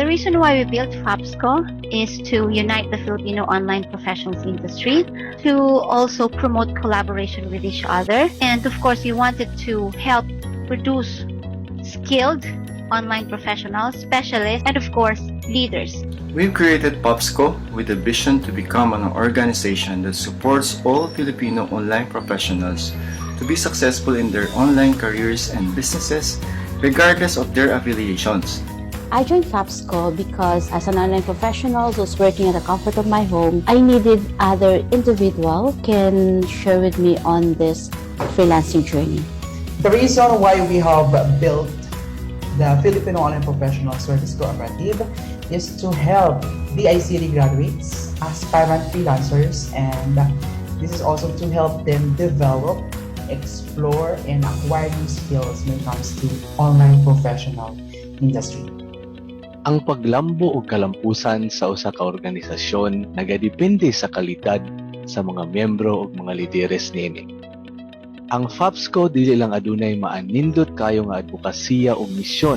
reason why we built FAPSCO is to unite the Filipino online professionals industry, to also promote collaboration with each other, and of course, we wanted to help produce skilled online professionals, specialists, and of course, leaders. We've created POPSCO with a vision to become an organization that supports all Filipino online professionals to be successful in their online careers and businesses, regardless of their affiliations. I joined FAPSCO because as an online professional who's working at the comfort of my home, I needed other individual can share with me on this freelancing journey. The reason why we have built the Filipino Online Professional Service Cooperative is to help DICT graduates, aspirant freelancers, and this is also to help them develop, explore, and acquire new skills when it comes to online professional industry. Ang paglambo o kalampusan sa usa ka organisasyon nagadepende sa kalidad sa mga miyembro o mga lideres niini. Ang FAPSCO dili lang adunay maanindot kayo nga advokasya o misyon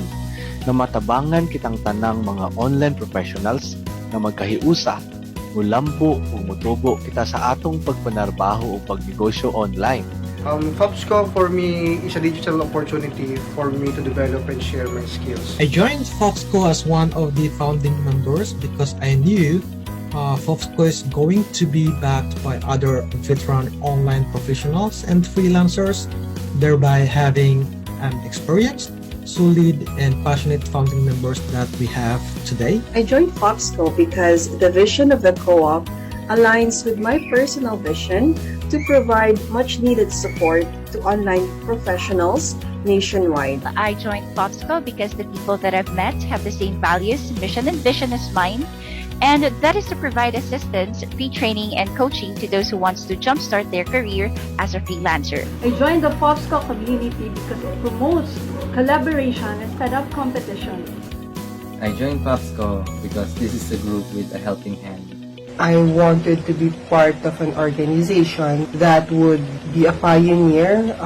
na matabangan kitang tanang mga online professionals na magkahiusa, mulambo o mutubo kita sa atong pagpanarbaho o pagnegosyo online. FAPSCO for me is a digital opportunity for me to develop and share my skills. I joined FAPSCO as one of the founding members because I knew FAPSCO is going to be backed by other veteran online professionals and freelancers, thereby having an experienced, solid, and passionate founding members that we have today. I joined FAPSCO because the vision of the co-op aligns with my personal vision to provide much-needed support to online professionals nationwide. I joined FAPSCO because the people that I've met have the same values, mission, and vision as mine, and that is to provide assistance, free training, and coaching to those who wants to jumpstart their career as a freelancer. I joined the FAPSCO community because it promotes collaboration instead of competition. I joined FAPSCO because this is a group with a helping hand. I wanted to be part of an organization that would be a pioneer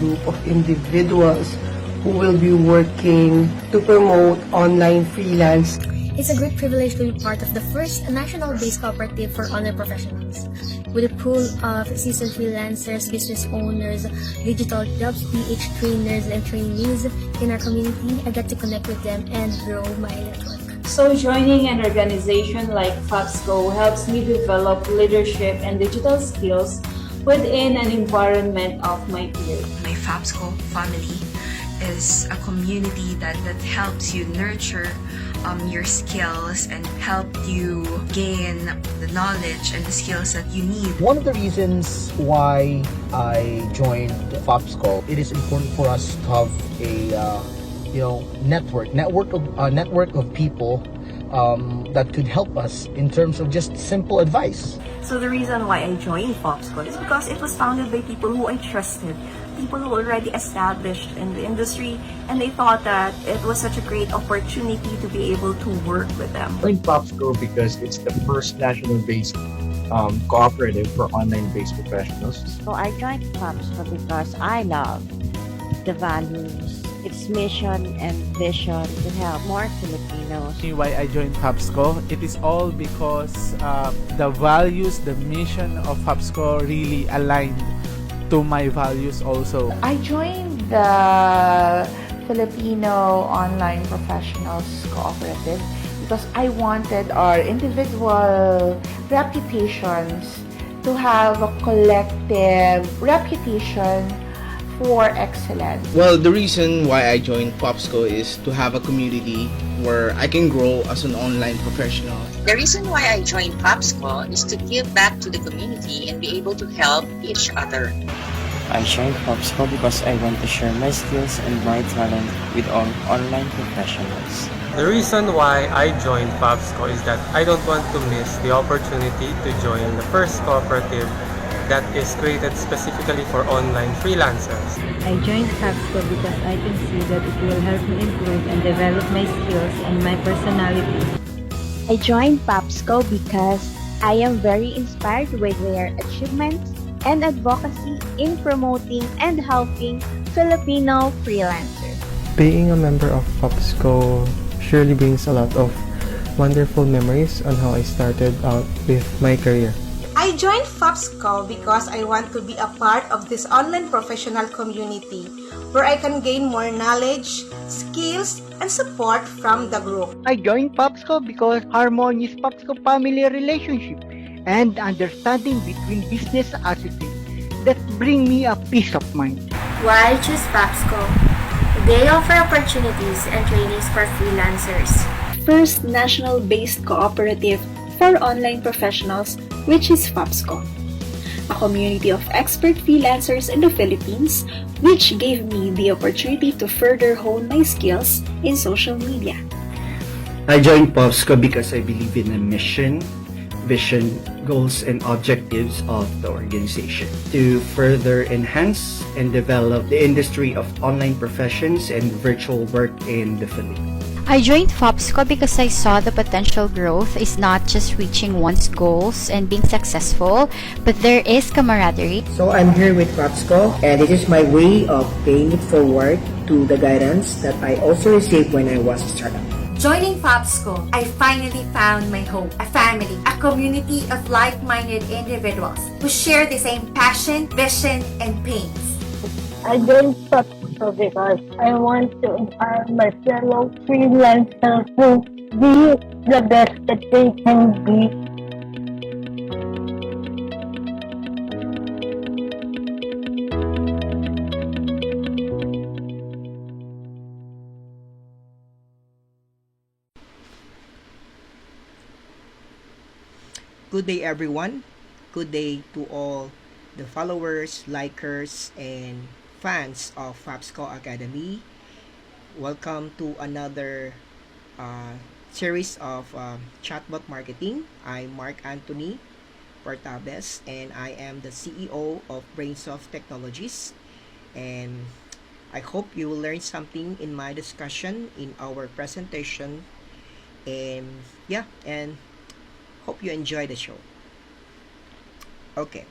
group of individuals who will be working to promote online freelance. It's a great privilege to be part of the first national-based cooperative for online professionals. With a pool of seasoned freelancers, business owners, digital jobs, PH trainers, and trainees in our community, I get to connect with them and grow my network. So joining an organization like FAPSCO helps me develop leadership and digital skills within an environment of my peers. My FAPSCO family is a community that helps you nurture your skills and help you gain the knowledge and the skills that you need. One of the reasons why I joined FAPSCO, it is important for us to have a network of people that could help us in terms of just simple advice. So the reason why I joined FAPSCO is because it was founded by people who I trusted, people who were already established in the industry, and they thought that it was such a great opportunity to be able to work with them. I joined FAPSCO because it's the first national-based cooperative for online-based professionals. So I joined FAPSCO because I love the values, its mission and vision to help more Filipinos. Why I joined FAPSCO? It is all because the values, the mission of FAPSCO really aligned to my values also. I joined the Filipino Online Professionals Cooperative because I wanted our individual reputations to have a collective reputation for excellence. Well, the reason why I joined FAPSCO is to have a community where I can grow as an online professional. The reason why I joined FAPSCO is to give back to the community and be able to help each other. I joined FAPSCO because I want to share my skills and my talent with all online professionals. The reason why I joined FAPSCO is that I don't want to miss the opportunity to join the first cooperative that is created specifically for online freelancers. I joined FAPSCO because I can see that it will help me improve and develop my skills and my personality. I joined FAPSCO because I am very inspired with their achievements and advocacy in promoting and helping Filipino freelancers. Being a member of FAPSCO surely brings a lot of wonderful memories on how I started out with my career. I joined FOPSCO because I want to be a part of this online professional community where I can gain more knowledge, skills, and support from the group. I joined FOPSCO because harmonious FOPSCO family relationship and understanding between business associates that bring me a peace of mind. Why choose FOPSCO? They offer opportunities and trainings for freelancers. First national-based cooperative for online professionals, which is FOPSCO, a community of expert freelancers in the Philippines, which gave me the opportunity to further hone my skills in social media. I joined FOPSCO because I believe in the mission, vision, goals, and objectives of the organization to further enhance and develop the industry of online professions and virtual work in the Philippines. I joined FOPSCO because I saw the potential growth is not just reaching one's goals and being successful, but there is camaraderie. So I'm here with FOPSCO, and it is my way of paying it forward to the guidance that I also received when I was a startup. Joining FOPSCO, I finally found my home, a family, a community of like-minded individuals who share the same passion, vision, and pains. I joined FOPSCO because I want to inspire my fellow freelancers to be the best that they can be. Good day everyone. Good day to all the followers, likers, and fans of FOPSCO Academy. Welcome to another series of chatbot marketing. I'm Mark Anthony Portabes and I am the CEO of Brainsoft Technologies. And I hope you will learn something in my discussion in our presentation. And hope you enjoy the show. Okay,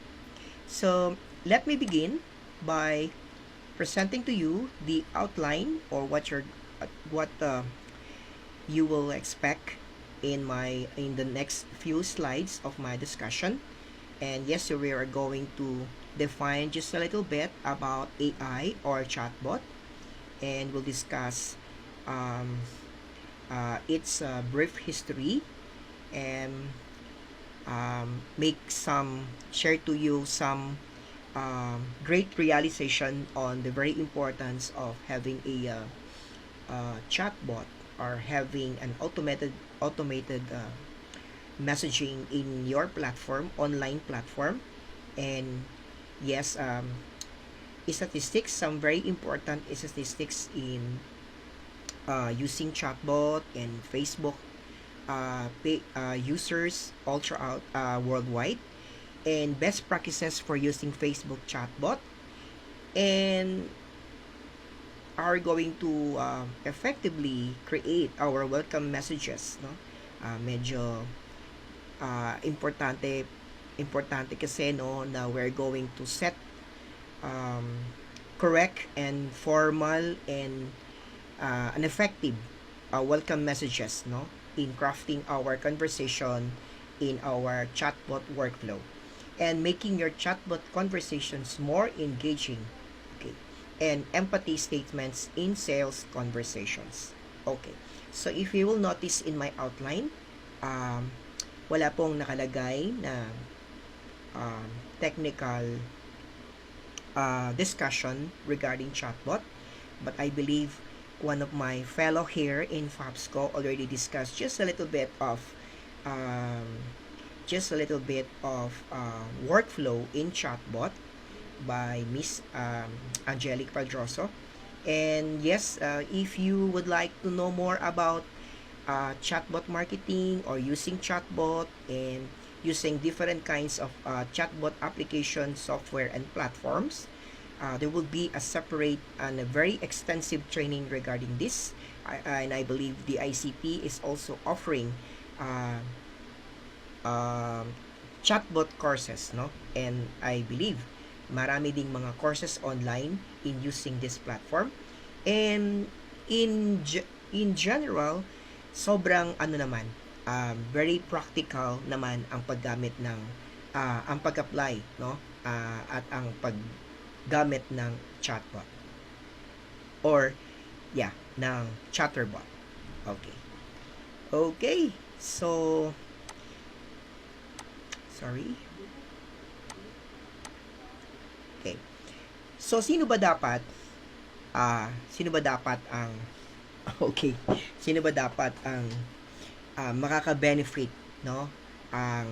so let me begin by presenting to you the outline or what you will expect in the next few slides of my discussion. And yes, so we are going to define just a little bit about AI or chatbot, and we'll discuss its brief history and share to you some great realization on the very importance of having a chatbot or having an automated messaging in your platform, online platform. And yes, statistics, some very important statistics in using chatbot and Facebook users all throughout worldwide, and best practices for using Facebook chatbot, and are going to effectively create our welcome messages, no? Medyo importante kasi, no, na we're going to set correct and formal and an effective welcome messages, no, in crafting our conversation in our chatbot workflow and making your chatbot conversations more engaging, okay, and empathy statements in sales conversations. Okay, so if you will notice in my outline, wala pong nakalagay na technical discussion regarding chatbot, but I believe one of my fellow here in FOPSCO already discussed just a little bit of workflow in chatbot by Miss Angelic Padroso. And yes, if you would like to know more about chatbot marketing or using chatbot and using different kinds of chatbot application software and platforms, there will be a separate and a very extensive training regarding this, and I believe the ICT is also offering chatbot courses, no? And I believe marami ding mga courses online in using this platform. And in general, sobrang ano naman, very practical naman ang paggamit ng ang pag-apply, no? At ang paggamit ng chatbot or ng chatterbot. Okay, so sorry. Okay, so sino ba dapat ang sino ba dapat ang makaka-benefit, no? Ang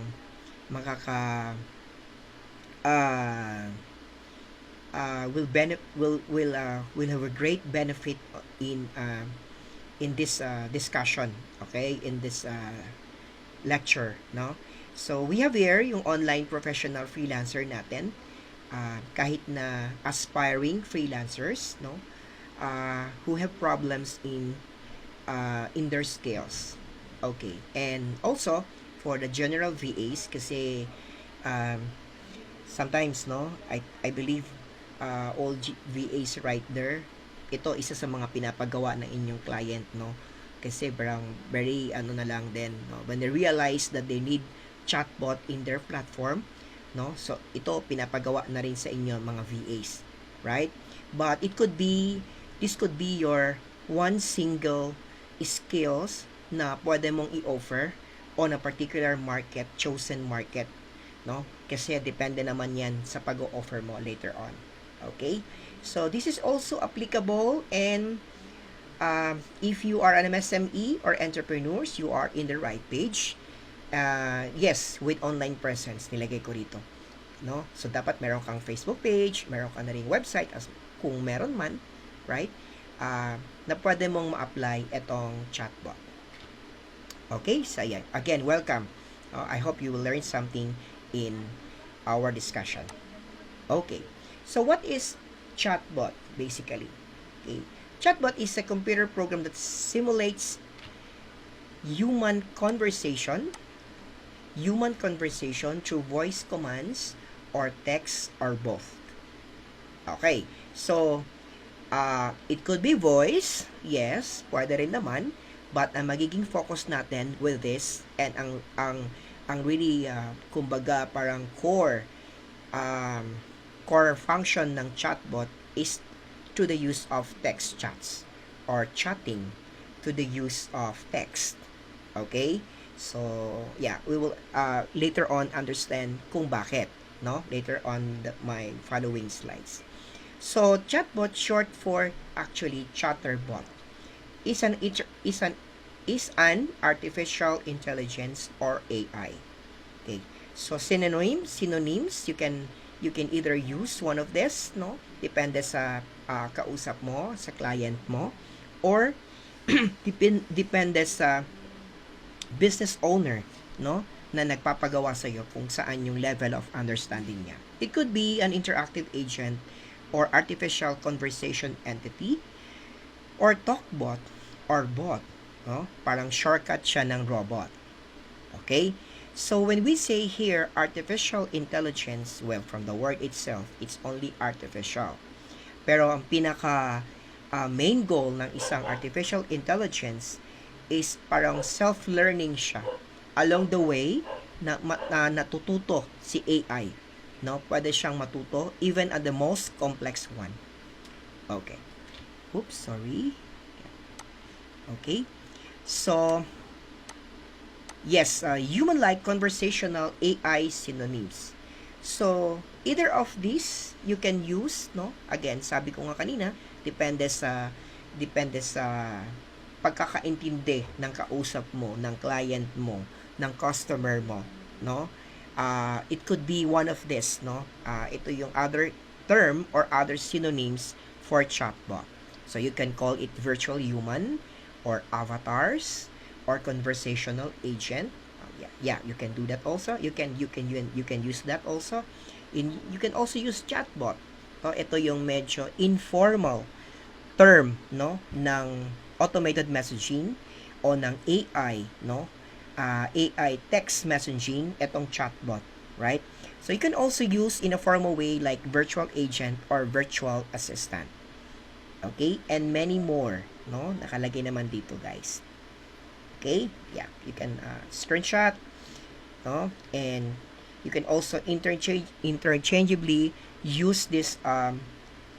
will have a great benefit in this discussion, okay, in this lecture, no? So we have here yung online professional freelancer natin, kahit na aspiring freelancers, no, who have problems in their skills. Okay, and also for the general VAs, kasi sometimes, no, I believe all VAs right there, ito isa sa mga pinapagawa ng inyong client, no, kasi very na lang din, no, when they realize that they need chatbot in their platform, no, so ito pinapagawa na rin sa inyo mga VAs, right? But this could be your one single skills na pwede mong i-offer on a particular market, chosen market, no? Kasi depende naman yan sa pag-o-offer mo later on. Okay? So this is also applicable, and if you are an MSME or entrepreneurs, you are in the right page. Yes, with online presence, nilagay ko rito, no? So dapat meron kang Facebook page, meron ka na ring website kung meron man, right? Na pwede mong ma-apply itong chatbot. Okay, so yan. Again, welcome. I hope you will learn something in our discussion. Okay, so what is chatbot basically? Okay, chatbot is a computer program that simulates human conversation through voice commands or text or both. Okay, so it could be voice, yes, pwede rin naman. But ang magiging focus natin with this, and ang really kumbaga parang core function ng chatbot is to the use of text chats or chatting to the use of text. Okay? So, yeah, we will later on understand kung bakit, no? Later on my following slides. So, chatbot, short for actually chatterbot, is an artificial intelligence or AI. Okay. So synonyms, you can either use one of this, no? Depende sa kausap mo, sa client mo, or depende sa business owner, no, na nagpapagawa sa iyo kung saan yung level of understanding niya. It could be an interactive agent or artificial conversation entity or talkbot or bot, no? Parang shortcut siya ng robot. Okay? So when we say here artificial intelligence, well, from the word itself, it's only artificial. Pero ang pinaka main goal ng isang artificial intelligence is parang self-learning siya. Along the way, natututo si AI, no? Pwede siyang matuto even at the most complex one. Okay. Oops, sorry. Okay. So, yes, human-like conversational AI synonyms. So, either of these you can use, no? Again, sabi ko nga kanina, depende sa pagkakaintindi ng kausap mo, ng client mo, ng customer mo, no? It could be one of this, no? Ito yung other term or other synonyms for chatbot. So, you can call it virtual human, or avatars, or conversational agent. Yeah, you can do that also. You can use that also. You can also use chatbot. So, ito yung medyo informal term, no, ng automated messaging o ng AI, no? AI text messaging, itong chatbot, right? So, you can also use in a formal way like virtual agent or virtual assistant. Okay? And many more, no? Nakalagay naman dito, guys. Okay, yeah, you can screenshot, no? And you can also interchangeably use these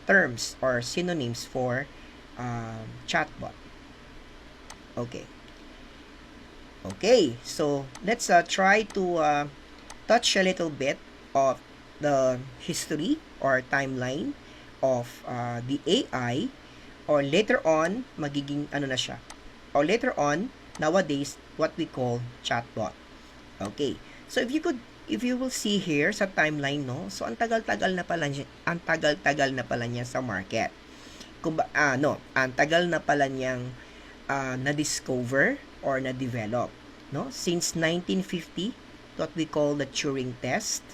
terms or synonyms for chatbot. Okay. Okay, so let's try to touch a little bit of the history or timeline of the AI, or later on magiging ano na siya, or later on nowadays what we call chatbot. Okay, so if you will see here sa timeline, no, so ang tagal-tagal na pala niya sa market. Ang tagal na pala niyang na-discover or na-develop, no, since 1950, what we call the Turing test.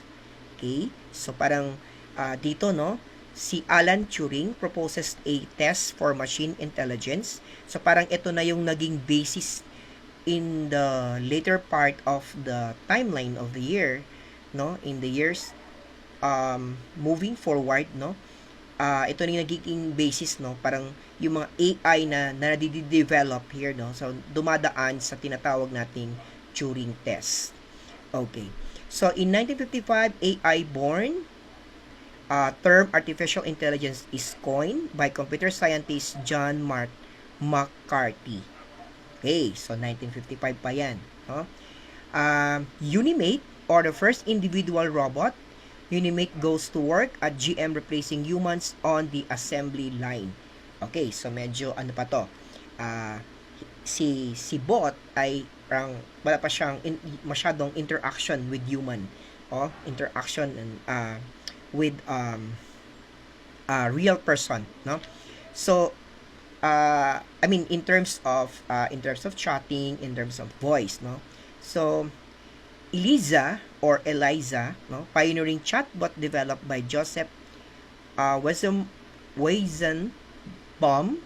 Okay, so parang dito, no, si Alan Turing proposes a test for machine intelligence. So parang ito na yung naging basis in the later part of the timeline of the year, no, in the years moving forward, no, ito na yung nagiging basis, no, parang yung mga AI na nade-develop here, no, so dumadaan sa tinatawag nating Turing test. Okay, so in 1955, AI born, term artificial intelligence is coined by computer scientist John McCarthy. Okay, so 1955 pa yan, no? Unimate, or the first individual robot, Unimate goes to work at GM replacing humans on the assembly line. Okay, so medyo ano pa to, si bot ay parang wala pa siyang masyadong interaction with human, interaction with real person, no? So I mean in terms of chatting, in terms of voice, no? So Eliza, no, pioneering chatbot developed by Joseph Weizenbaum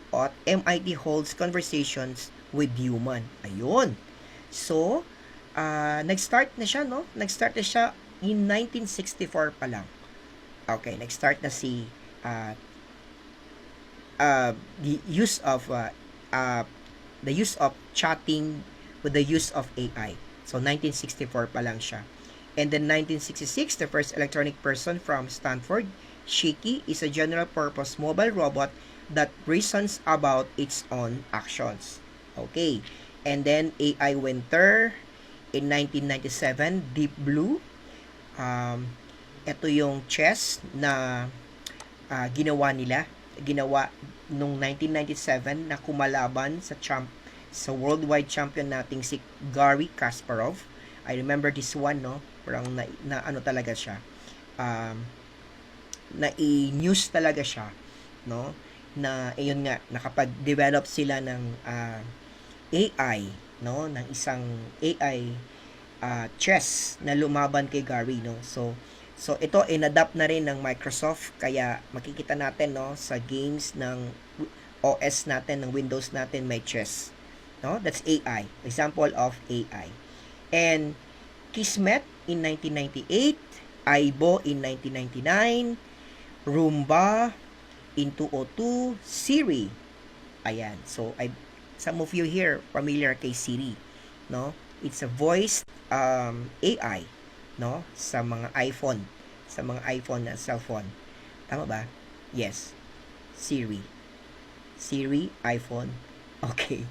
at MIT holds conversations with human. Ayun. So, nag-start na siya, no? Nag-start na siya in 1964 pa lang. Okay, nag-start na si the use of chatting with the use of AI. So 1964 pa lang siya. And then 1966, the first electronic person from Stanford, Shiki, is a general purpose mobile robot that reasons about its own actions. Okay. And then AI Winter in 1997, Deep Blue. Ito yung chess na ginawa nung 1997 na kumalaban sa worldwide champion nating si Garry Kasparov. I remember this one, no? Parang na ano talaga siya. Na i-news talaga siya, no? Na ayun nga, nakapag-develop sila ng AI, no? Ng isang AI chess na lumaban kay Garry, no? So ito in-adapt na rin ng Microsoft, kaya makikita natin, no, sa games ng OS natin, ng Windows natin, may chess. No? That's AI. Example of AI. And Kismet in 1998, Aibo in 1999, Roomba in 2002, Siri. Ayan. So some of you here familiar kay Siri, no? It's a voice AI, no, sa mga iPhone na cellphone. Tama ba? Yes. Siri, iPhone. Okay.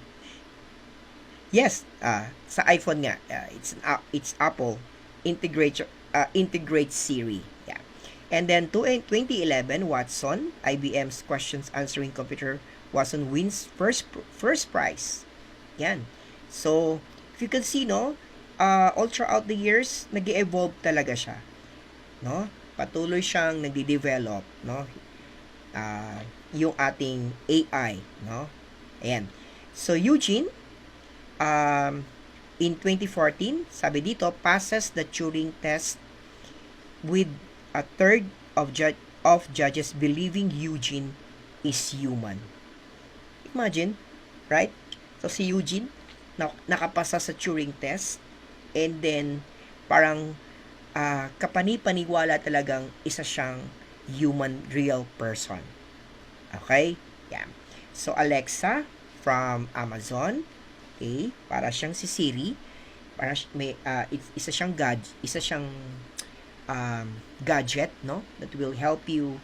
Yes, sa iPhone nga, it's Apple integrates Siri. Yeah. And then 2011, Watson, IBM's questions answering computer, Watson wins first prize. Yan. So, if you can see, no, all throughout the years, nag-evolve talaga siya. No? Patuloy siyang nagde-develop, no? Yung ating AI, no? Ayan. So, Eugene, in 2014, sabi dito, passes the Turing test with a third of judges believing Eugene is human. Imagine, right? So, si Eugene, nakapasa sa Turing test, and then, parang, kapani-paniwala talagang isa siyang human, real person. Okay? Yeah. So, Alexa from Amazon, Okay? Para siyang si Siri, isa siyang gadget, no, that will help you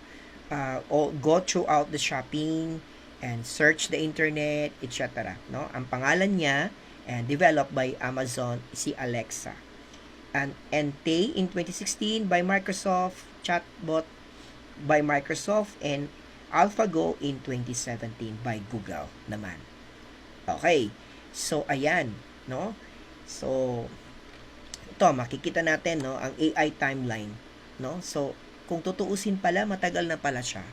go throughout the shopping and search the internet, etc. No, ang pangalan niya and developed by Amazon si Alexa. And Tay in 2016 by Microsoft, chatbot by Microsoft, and AlphaGo in 2017 by Google naman. Okay. So ayan, no? So ito makikita natin, no, ang AI timeline, no? So kung tutuusin pala, matagal na pala siya,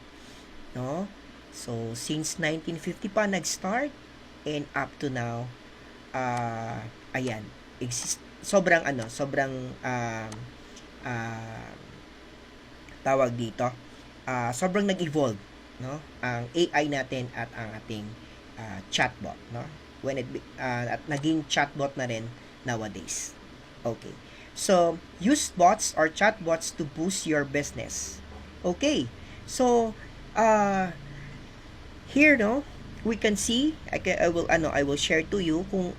no? So since 1950 pa nag-start and up to now, ayan, sobrang tawag dito, sobrang nag-evolve, no, ang AI natin at ang ating chatbot, no, at naging chatbot na rin nowadays. Okay, so use bots or chatbots to boost your business. Okay, so here, no, we can see, I will share to you kung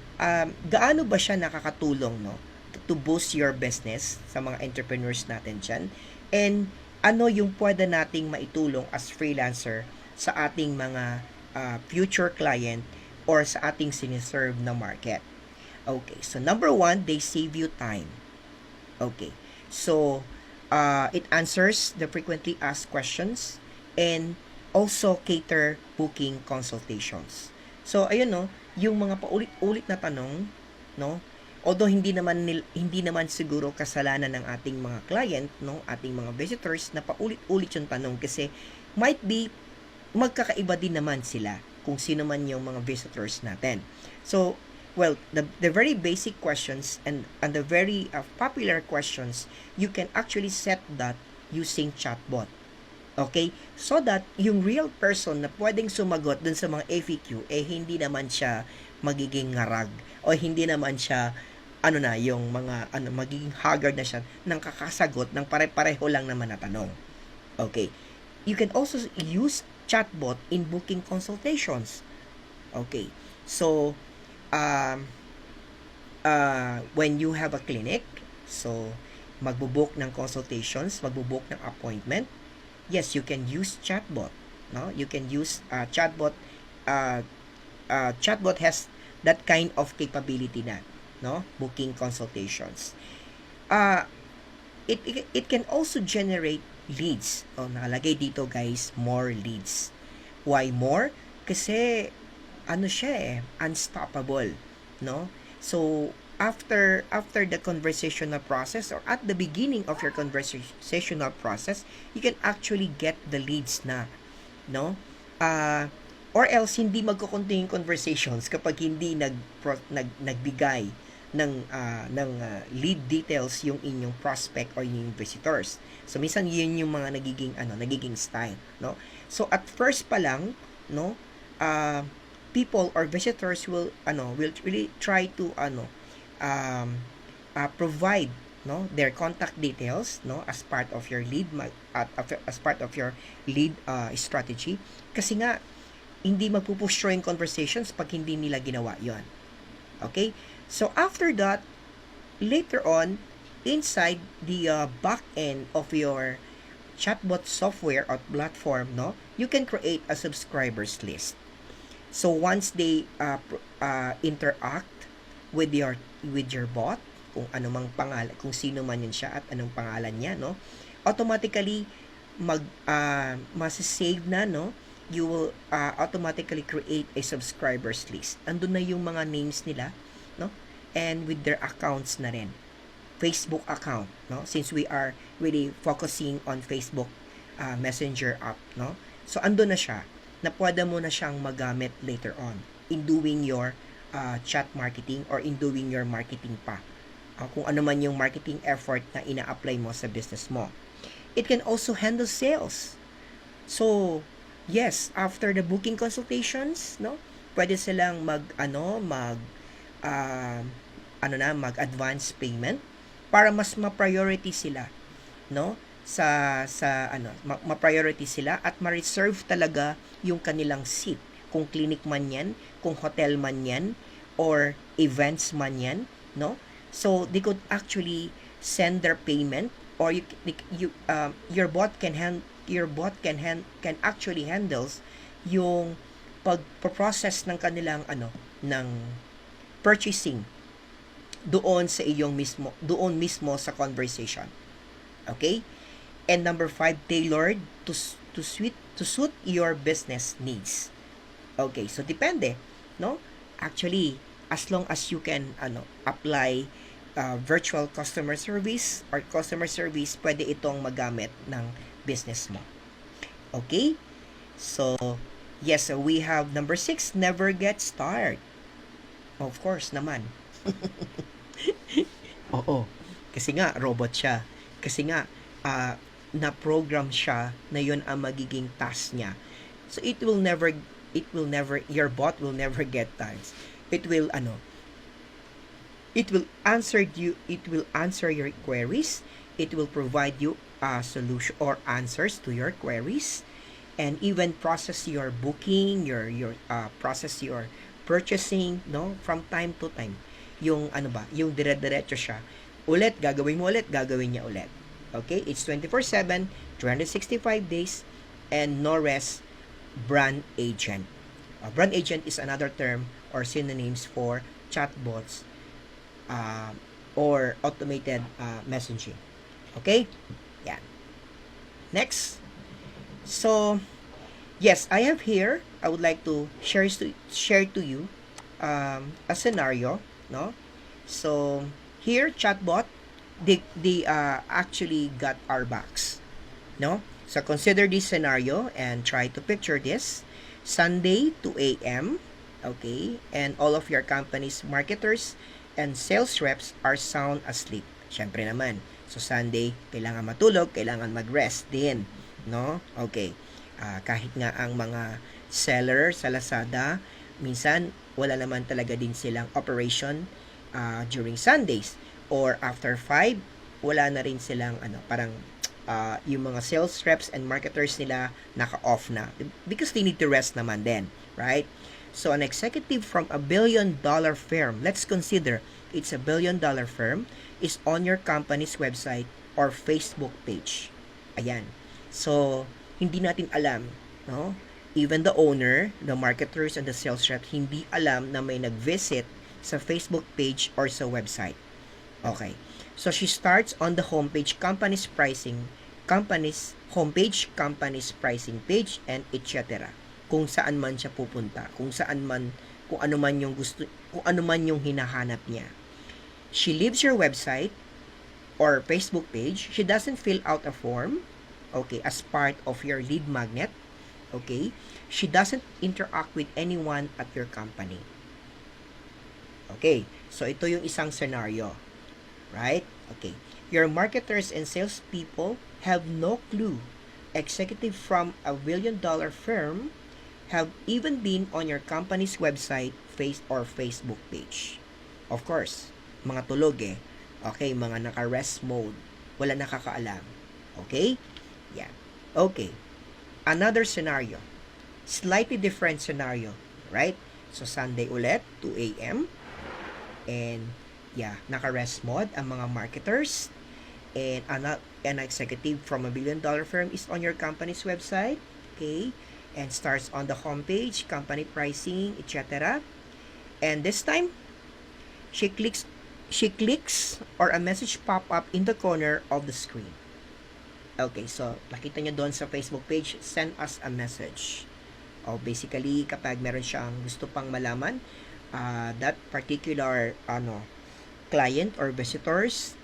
gaano ba siya nakakatulong, no, to boost your business sa mga entrepreneurs natin dyan, and ano yung pwede nating maitulong as freelancer sa ating mga future client or sa ating siniserve na market. Okay, so number 1, they save you time. Okay, so it answers the frequently asked questions and also cater booking consultations. So ayun, no, yung mga paulit-ulit na tanong, no, although hindi naman siguro kasalanan ng ating mga client, no, ating mga visitors na paulit-ulit yung tanong, kasi might be magkakaiba din naman sila kung sino man yung mga visitors natin. So well, the very basic questions and the very popular questions, you can actually set that using chatbot. Okay? So that yung real person na pwedeng sumagot dun sa mga FAQ, hindi naman siya magiging ngarag o hindi naman siya yung mga magiging haggard na siya ng kakasagot ng pare-pareho lang naman na tanong. Okay. You can also use chatbot in booking consultations. Okay. So when you have a clinic, so magbo-book ng consultations, magbo-book ng appointment, yes, you can use chatbot, no? You can use chatbot. Chatbot has that kind of capability na, no? Booking consultations. It can also generate leads. Nakalagay dito, guys, more leads. Why more? Kasi siya unstoppable, no? So after the conversational process or at the beginning of your conversational process, you can actually get the leads na, no? Or else hindi magko-continue conversations kapag hindi nagbigay ng lead details yung inyong prospect or yung visitors. So minsan yun yung mga nagiging style, no? So at first pa lang, no, people or visitors will really try to provide, no, their contact details, no, as part of your lead strategy, kasi nga hindi magpupush yung conversations pag hindi nila ginawa yon. Okay, so after that, later on, inside the back end of your chatbot software or platform, no, you can create a subscribers list. So once they interact with your bot, kung anumang pangalan, kung sino man yun siya at anong pangalan niya, no, automatically masasave na, no, you will automatically create a subscribers list. Andun na yung mga names nila, no, and with their accounts na rin, Facebook account, no, since we are really focusing on Facebook Messenger app, no, so andun na siya na pwede mo na siyang magamit later on in doing your chat marketing or in doing your marketing pa. Kung ano man yung marketing effort na ina-apply mo sa business mo. It can also handle sales. So, yes, after the booking consultations, no, pwede silang mag-advance payment para mas ma-priority sila, no, ma-priority sila at ma-reserve talaga yung kanilang seat. Kung clinic man yan, kung hotel man yan, or events man yan, no? So they could actually send their payment, or your bot can actually handles yung pag-process ng kanilang ng purchasing doon mismo sa conversation. Okay? And number 5, tailored to suit your business needs. Okay, so depende, no? Actually, as long as you can apply virtual customer service or customer service, pwede itong magamit ng business mo. Okay? So, yes, so we have number 6, never get started. Of course naman. Oo. Kasi nga, robot siya. Kasi nga, na-program siya na yun ang magiging task niya. So, your bot will never get tired. It will answer your queries. It will provide you a solution or answers to your queries, and even process your booking, process your purchasing, no, from time to time. Yung yung dire-diretso siya. Gagawin niya ulit. Okay? It's 24/7, 365 days, and no rest. Brand agent. Brand agent is another term or synonyms for chatbots or automated messaging. Okay? Yeah. Next. So, yes, I have here, I would like to share to you a scenario, no? So, here, chatbot, they actually got our backs, no? So, consider this scenario and try to picture this. Sunday, 2 a.m., okay? And all of your company's marketers and sales reps are sound asleep. Siyempre naman. So, Sunday, kailangan matulog, kailangan mag-rest din, no? Okay. Kahit nga ang mga seller sa Lazada, minsan wala naman talaga din silang operation during Sundays, or after 5 wala na rin silang parang yung mga sales reps and marketers nila naka-off na because they need to rest naman din, right? So an executive from a $1 billion firm, let's consider it's a $1 billion firm, is on your company's website or Facebook page. Ayan. So hindi natin alam, no? Even the owner, the marketers, and the sales rep, hindi alam na may nag-visit sa Facebook page or sa website. Okay. So, she starts on the homepage, company's homepage, company's pricing page, and etc. Kung saan man siya pupunta, kung ano man yung hinahanap niya. She leaves your website or Facebook page. She doesn't fill out a form, okay, as part of your lead magnet, okay? She doesn't interact with anyone at your company. Okay, so ito yung isang scenario, right? Okay, your marketers and salespeople have no clue. Executive from a $1 billion firm have even been on your company's website, or Facebook page. Of course, mga tulog eh. Okay, mga naka-rest mode. Wala nakakaalam. Okay? Yeah. Okay. Another scenario. Slightly different scenario. Right? So, Sunday ulit, 2 a.m. And, yeah, naka-rest mode ang mga marketers. And an executive from a $1 billion firm is on your company's website. Okay? And starts on the homepage, company pricing, etc. And this time, she clicks or a message pop up in the corner of the screen. Okay, so nakita niyo doon sa Facebook page, send us a message. Basically, kapag meron siyang gusto pang malaman, that particular client or visitors,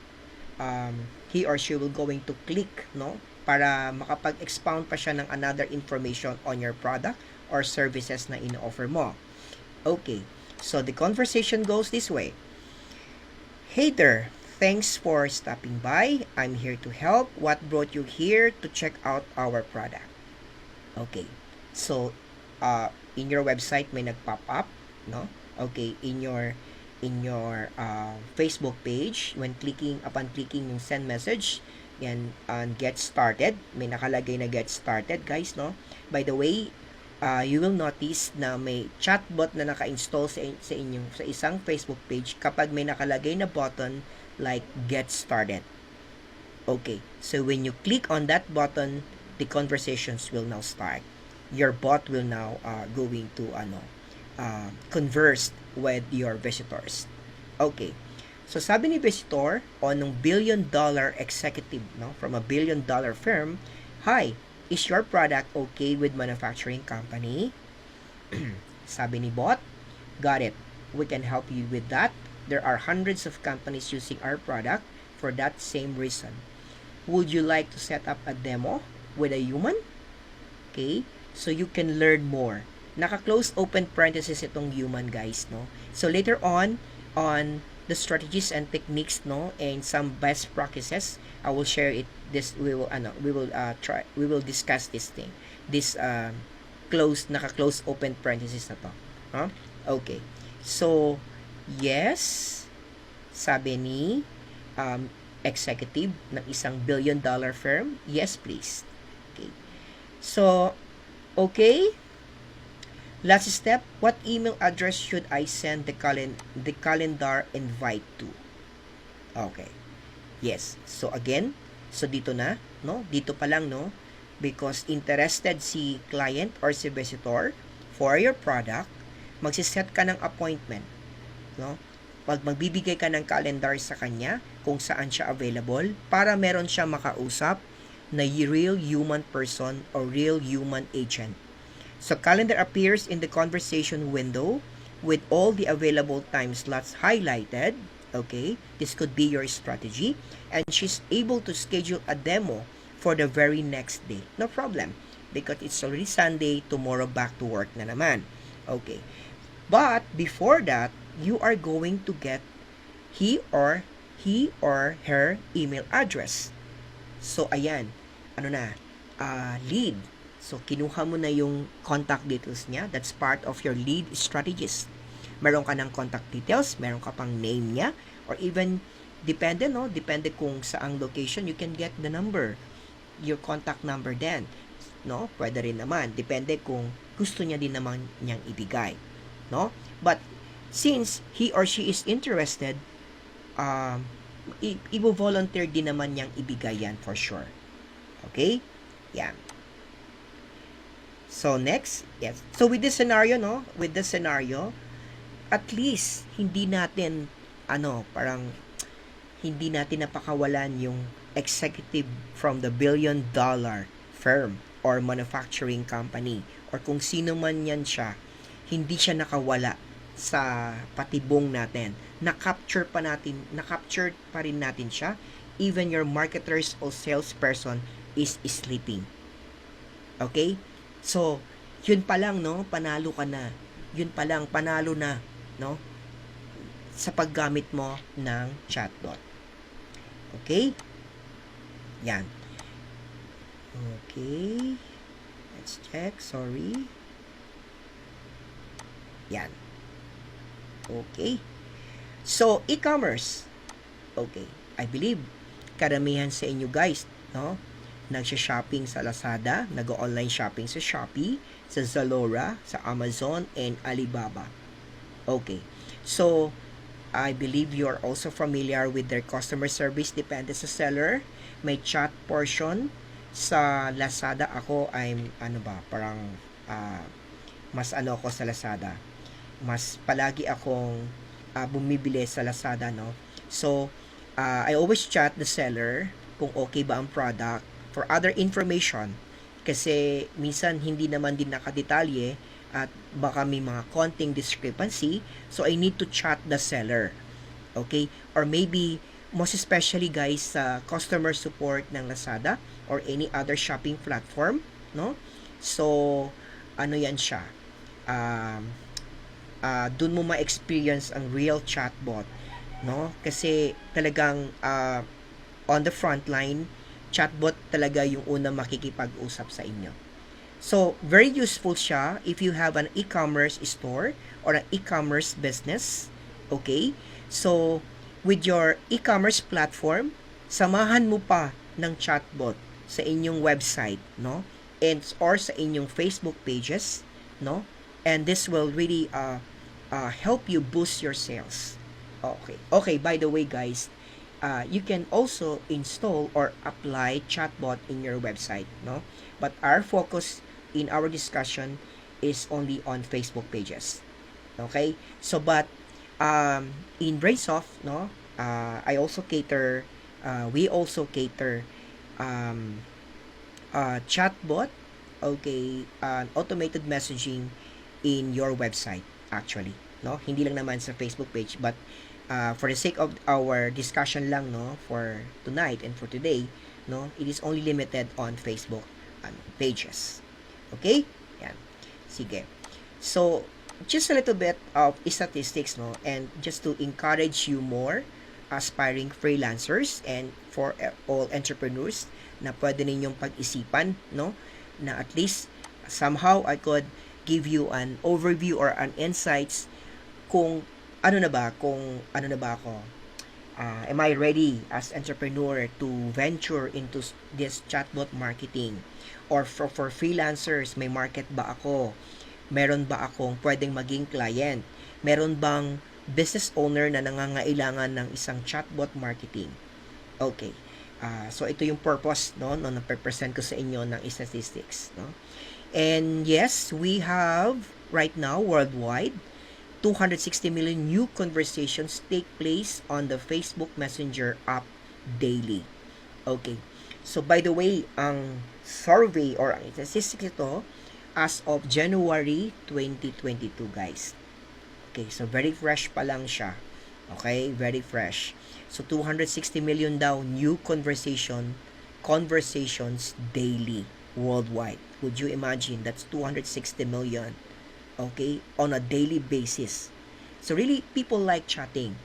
he or she will going to click, no, para makapag-expound pa siya ng another information on your product or services na ino-offer mo. Okay, so the conversation goes this way. Hey there, thanks for stopping by. I'm here to help. What brought you here to check out our product? Okay, so in your website may nag-pop up, no? Okay, in your Facebook page, upon clicking yung send message, yan, and get started, may nakalagay na get started, guys, no? By the way, you will notice na may chatbot na naka-install sa isang Facebook page kapag may nakalagay na button like Get Started. Okay, so when you click on that button, the conversations will now start. Your bot will now going to converse with your visitors. Okay, so sabi ni visitor o nung billion-dollar executive, no, from a billion-dollar firm, "Hi, is your product okay with manufacturing company?" Sabi ni bot, "Got it. We can help you with that. There are hundreds of companies using our product for that same reason. Would you like to set up a demo with a human?" Okay, so you can learn more. Naka-close open parenthesis itong human, guys, no? So later on the strategies and techniques, no, and some best practices, I will share it. We will discuss this thing. This naka-close open parenthesis na to. Huh? Okay. So, yes, sabi ni executive ng isang billion-dollar firm, yes please. Okay. So, okay. Last step, what email address should I send the calendar invite to? Okay. Yes. So again, so dito na, no? Dito pa lang, no? Because interested si client or si visitor for your product, magsiset ka ng appointment, no? Magbibigay ka ng calendar sa kanya kung saan siya available para meron siya makausap na real human person or real human agent. So calendar appears in the conversation window with all the available time slots highlighted. Okay, this could be your strategy, and she's able to schedule a demo for the very next day. No problem, because it's already Sunday, tomorrow back to work na naman. Okay, but before that, you are going to get he or her email address. So ayan, lead. So, kinuha mo na yung contact details niya. That's part of your lead strategist. Meron ka ng contact details, meron ka pang name niya, or even, depende, no? Depende kung saang location, you can get the number, your contact number then. No? Pwede rin naman. Depende kung gusto niya din naman niyang ibigay. No? But, since he or she is interested, i-volunteer din naman niyang ibigay yan for sure. Okay? Yan. So, next, yes. So, with this scenario, no? With this scenario, at least, hindi natin napakawalan yung executive from the billion-dollar firm or manufacturing company or kung sino man yan siya, hindi siya nakawala sa patibong natin. Na-capture pa rin natin siya. Even your marketers or salesperson is sleeping. Okay? So, yun pa lang, no? Panalo ka na. Yun pa lang, panalo na, no? Sa paggamit mo ng chatbot. Okay? Yan. Okay. Let's check. Sorry. Yan. Okay. So, e-commerce. Okay. I believe, karamihan sa inyo guys, no? Nagsha-shopping sa Lazada, nag-online shopping sa Shopee, sa Zalora, sa Amazon, and Alibaba. Okay. So, I believe you are also familiar with their customer service. Depende sa seller. May chat portion. Sa Lazada, ako, mas ako sa Lazada. Mas palagi akong bumibili sa Lazada, no? So, I always chat the seller kung okay ba ang product. For other information, kasi minsan hindi naman din nakadetalye at baka may mga konting discrepancy, so I need to chat the seller. Okay? Or maybe, most especially guys, sa customer support ng Lazada or any other shopping platform, no? So, yan siya. Dun mo ma-experience ang real chatbot, no? Kasi talagang on the front line, chatbot talaga yung unang makikipag-usap sa inyo. So, very useful siya if you have an e-commerce store or an e-commerce business. Okay? So, with your e-commerce platform, samahan mo pa ng chatbot sa inyong website, no? And or sa inyong Facebook pages no? And this will really help you boost your sales. Okay, by the way, guys, you can also install or apply chatbot in your website, no? But our focus in our discussion is only on Facebook pages. Okay? So, but in Brainsoft, no? We also cater chatbot, okay, automated messaging in your website, actually, no? Hindi lang naman sa Facebook page, but for the sake of our discussion lang, no, for tonight and for today, no, it is only limited on Facebook pages. Okay? Yan. Sige. So, just a little bit of statistics, no, and just to encourage you more aspiring freelancers and for all entrepreneurs na pwede ninyong pag-isipan, no, na at least somehow I could give you an overview or an insights kung ano na ba ako, am I ready as entrepreneur to venture into this chatbot marketing, or for freelancers, may market ba ako, meron ba akong pwedeng maging client, meron bang business owner na nangangailangan ng isang chatbot marketing. Okay, so ito yung purpose, no, na-present ko sa inyo ng statistics, no. And yes, we have right now worldwide 260 million new conversations take place on the Facebook Messenger app daily. Okay. So by the way, ang survey or ang statistics ito as of January 2022, guys. Okay, so very fresh pa lang siya. Okay, very fresh. So 260 million daw new conversations daily worldwide. Would you imagine? That's 260 million. Okay, on a daily basis. So really, people like chatting.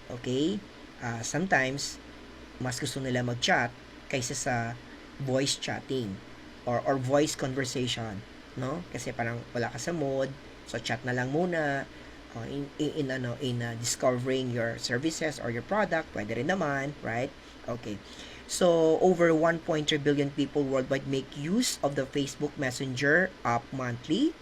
Okay, sometimes mas gusto nila mag-chat kaysa sa voice chatting or voice conversation, no? Kasi parang wala ka sa mood, so chat na lang muna. In discovering your services or your product, pwede rin naman, right? Okay. So, over 1.3 billion people worldwide make use of the Facebook Messenger app monthly.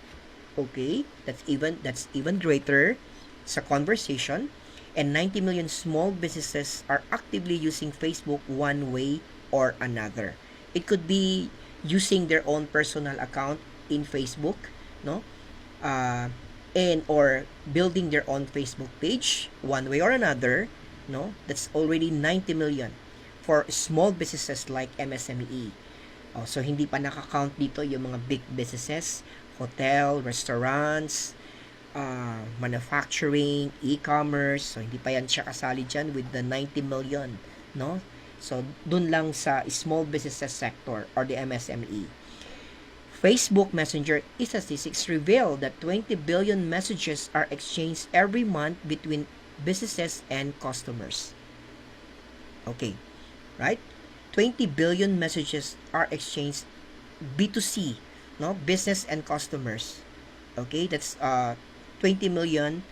Okay, that's even greater sa conversation, and 90 million small businesses are actively using Facebook one way or another. It could be using their own personal account in Facebook, no? And or building their own Facebook page one way or another, no? That's already 90 million for small businesses like MSME. So hindi pa nakakount dito yung mga big businesses, hotel, restaurants, manufacturing, e-commerce. So hindi pa yan siya kasali dyan with the 90 million, no? So dun lang sa small businesses sector or the MSME. Facebook Messenger statistics reveal that 20 billion messages are exchanged every month between businesses and customers. Okay, right? 20 billion messages are exchanged B2C, no? Business and customers. Okay, that's 20 million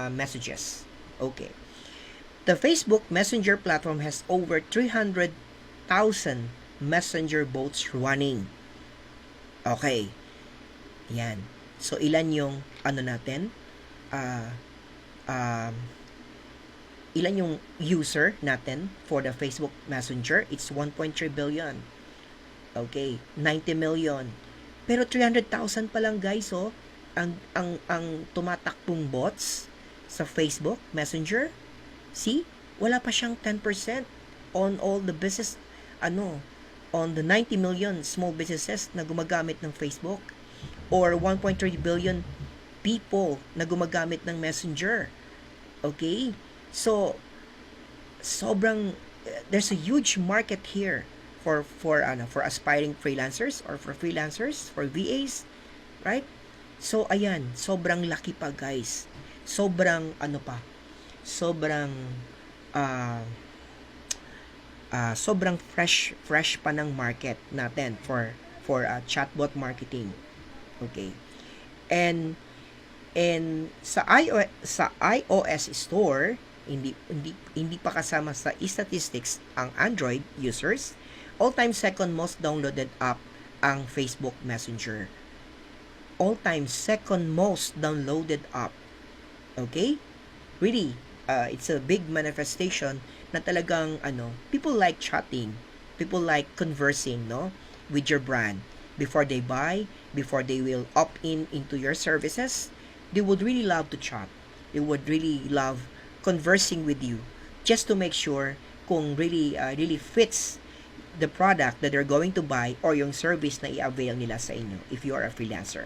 messages. Okay. The Facebook Messenger platform has over 300,000 messenger bots running. Okay. Yan. So, ilan yung natin? Ilan yung user natin for the Facebook Messenger? It's 1.3 billion. Okay. 90 million. Pero 300,000 pa lang, guys, oh. Ang tumatakbong bots sa Facebook Messenger. See? Wala pa siyang 10% on all the business, on the 90 million small businesses na gumagamit ng Facebook, or 1.3 billion people na gumagamit ng Messenger. Okay? So, there's a huge market here for aspiring freelancers or for freelancers, for VAs, right? So, ayan, sobrang laki pa, guys. Sobrang sobrang fresh pa ng market natin for chatbot marketing. Okay. And sa iOS store, hindi pa kasama sa statistics ang Android users. All-time second most downloaded app ang Facebook Messenger. all-time second most downloaded app. Okay? Really, it's a big manifestation na talagang people like chatting, people like conversing, no, with your brand before they buy, before they will opt in into your services. They would really love to chat. They would really love conversing with you just to make sure kung really fits the product that they're going to buy or yung service na i-avail nila sa inyo if you are a freelancer.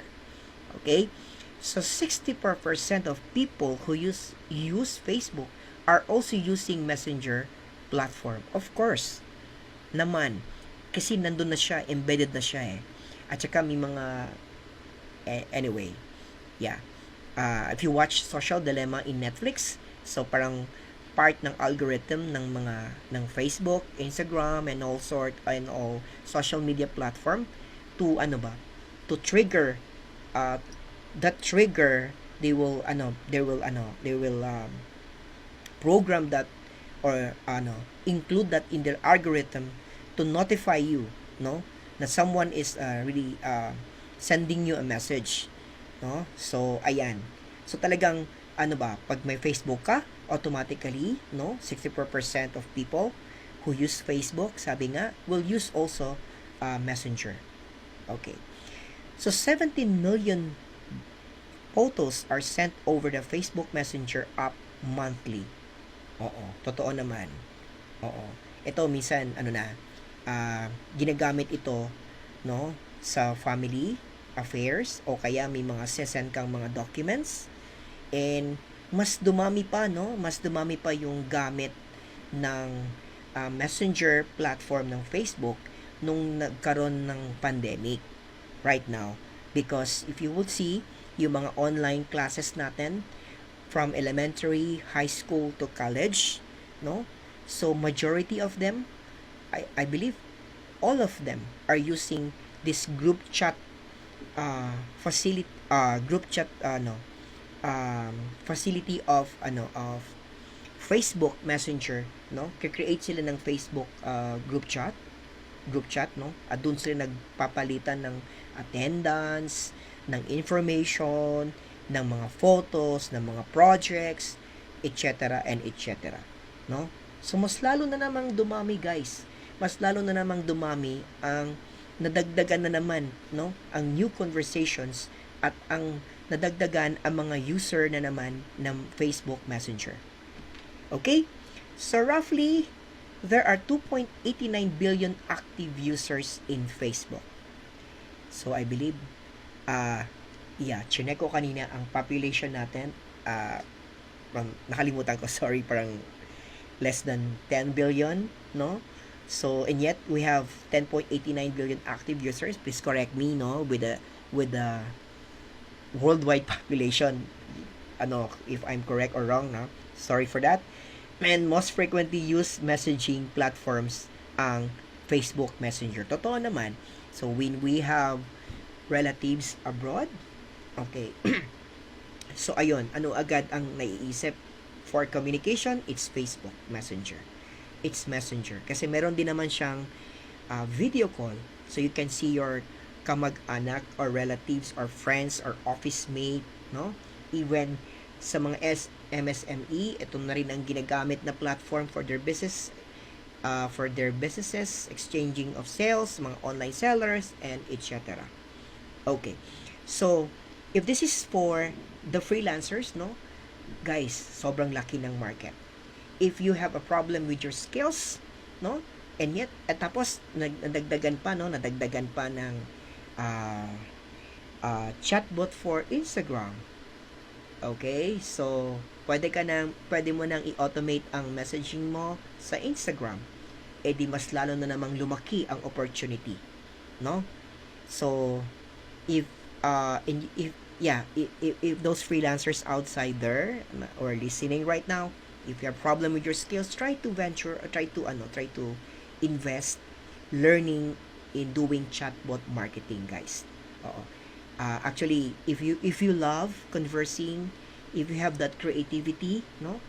Okay? So 64% of people who use Facebook are also using Messenger platform. Of course, naman. Kasi nandun na siya, embedded na siya eh. At saka may mga, anyway, yeah. If you watch Social Dilemma in Netflix, so parang part ng algorithm ng Facebook, Instagram, and all social media platform to trigger that trigger, they will program that or include that in their algorithm to notify you, no, na someone is really sending you a message, no. So ayan, so talagang pag may Facebook ka, automatically, no, 64% of people who use Facebook, sabi nga, will use also Messenger. Okay, so 17 million photos are sent over the Facebook Messenger app monthly. Oo, totoo naman. Oo. Ito minsan ginagamit ito, no, sa family affairs o kaya may mga sesend kang mga documents, and mas dumami pa yung gamit ng Messenger platform ng Facebook nung nagkaroon ng pandemic right now, because if you would see yung mga online classes natin from elementary, high school to college, no? So majority of them, I believe all of them are using this group chat facility facility of Facebook Messenger, no? Create sila ng Facebook group chat, no? At doon sila nagpapalitan ng attendance, ng information, ng mga photos, ng mga projects, etc. and etc. No? So mas lalo na namang dumami, guys. Mas lalo na namang dumami ang nadagdagan na naman, no, ang new conversations at ang nadagdagan ang mga user na naman ng Facebook Messenger. Okay? So roughly there are 2.89 billion active users in Facebook. So I believe chinek ko kanina ang population natin, nakalimutan ko, sorry, parang less than 10 billion, no? So, and yet we have 10.89 billion active users. Please correct me, no, with the worldwide population, if I'm correct or wrong, no? Sorry for that. And most frequently used messaging platforms ang Facebook Messenger. Totoo naman. So, when we have relatives abroad, okay, so ayun, ano agad ang naiisip for communication? It's Facebook Messenger. It's Messenger. Kasi meron din naman siyang video call. So you can see your kamag-anak or relatives or friends or office mate, no? Even sa mga MSME, ito na rin ang ginagamit na platform for their business, for their businesses, exchanging of sales, mga online sellers, and etc. Okay. So, if this is for the freelancers, no? Guys, sobrang laki ng market. If you have a problem with your skills, no? And yet, at tapos, nadagdagan pa ng chatbot for Instagram. Okay? So, pwede mo nang i-automate ang messaging mo sa Instagram. Eh di mas lalo na namang lumaki ang opportunity, no? So, if those freelancers outside there or listening right now, if you have problem with your skills, try to invest learning in doing chatbot marketing, guys. Actually, if you love conversing, if you have that creativity, no?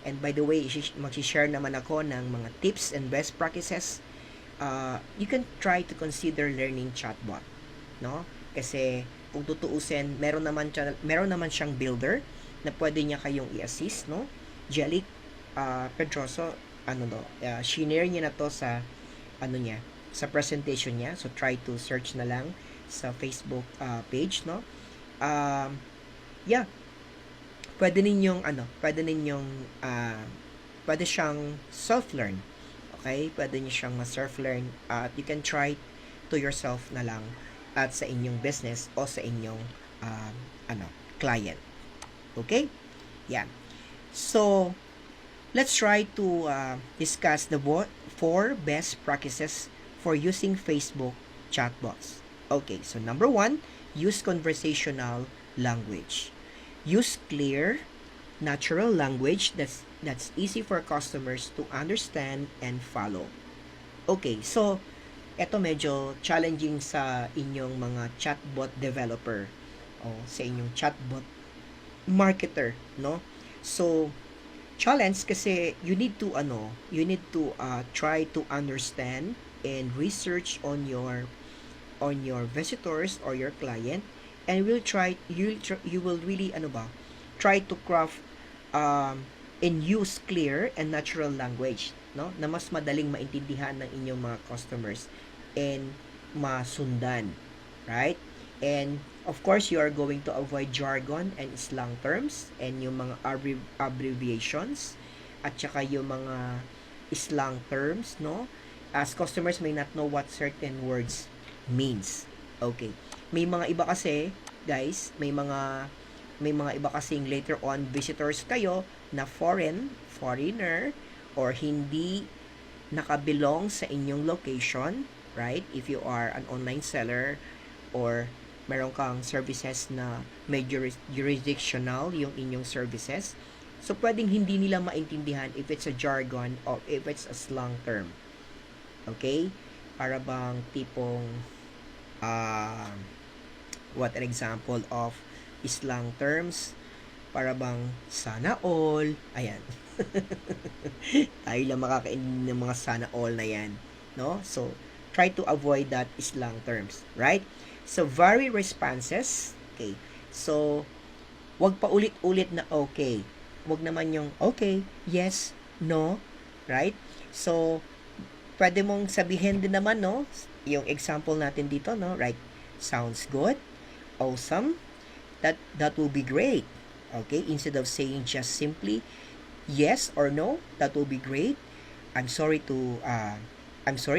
And by the way, mag-share naman ako ng mga tips and best practices. You can try to consider learning chatbot, no? Kasi kung tutuusin, meron naman siyang builder na pwede niya kayong i-assist, no? Jelly Pedroso, shinare niya na to sa sa presentation niya. So try to search na lang sa Facebook page, no? Yeah. Pwede siyang self-learn. Okay? Pwede niyo siyang ma-self-learn at you can try to yourself na lang at sa inyong business o sa inyong client. Okay? Yeah. So, let's try to discuss the 4 best practices for using Facebook chatbots. Okay, so number 1, use conversational language. Use clear, natural language that's easy for customers to understand and follow. Okay, so ito medyo challenging sa inyong mga chatbot developer o sa inyong chatbot marketer, no? So challenge kasi you need to try to understand and research on your visitors or your client, and you will really try to craft and use clear and natural language, no, na mas madaling maintindihan ng inyong mga customers and masundan, right? And of course, you are going to avoid jargon and slang terms and yung mga abbreviations at saka yung mga slang terms, no, as customers may not know what certain words means. Okay, may mga iba kasi, guys, may mga iba kasing later on visitors kayo na foreigner or hindi nakabilong sa inyong location, right? If you are an online seller or meron kang services na may jurisdictional yung inyong services, so pwedeng hindi nila maintindihan if it's a jargon or if it's a slang term. Okay? Para bang tipong what an example of slang terms, para bang sana all, ayan. Tayo lang makakainin ng mga sana all na yan, no? So try to avoid that slang terms, right? So vary responses. Okay, so wag pa ulit-ulit na okay, wag naman yung okay, yes, no, right? So pwede mong sabihin din naman, no, yung example natin dito, no, right? Sounds good, awesome, that will be great. Okay, instead of saying just simply yes or no, that will be great. I'm sorry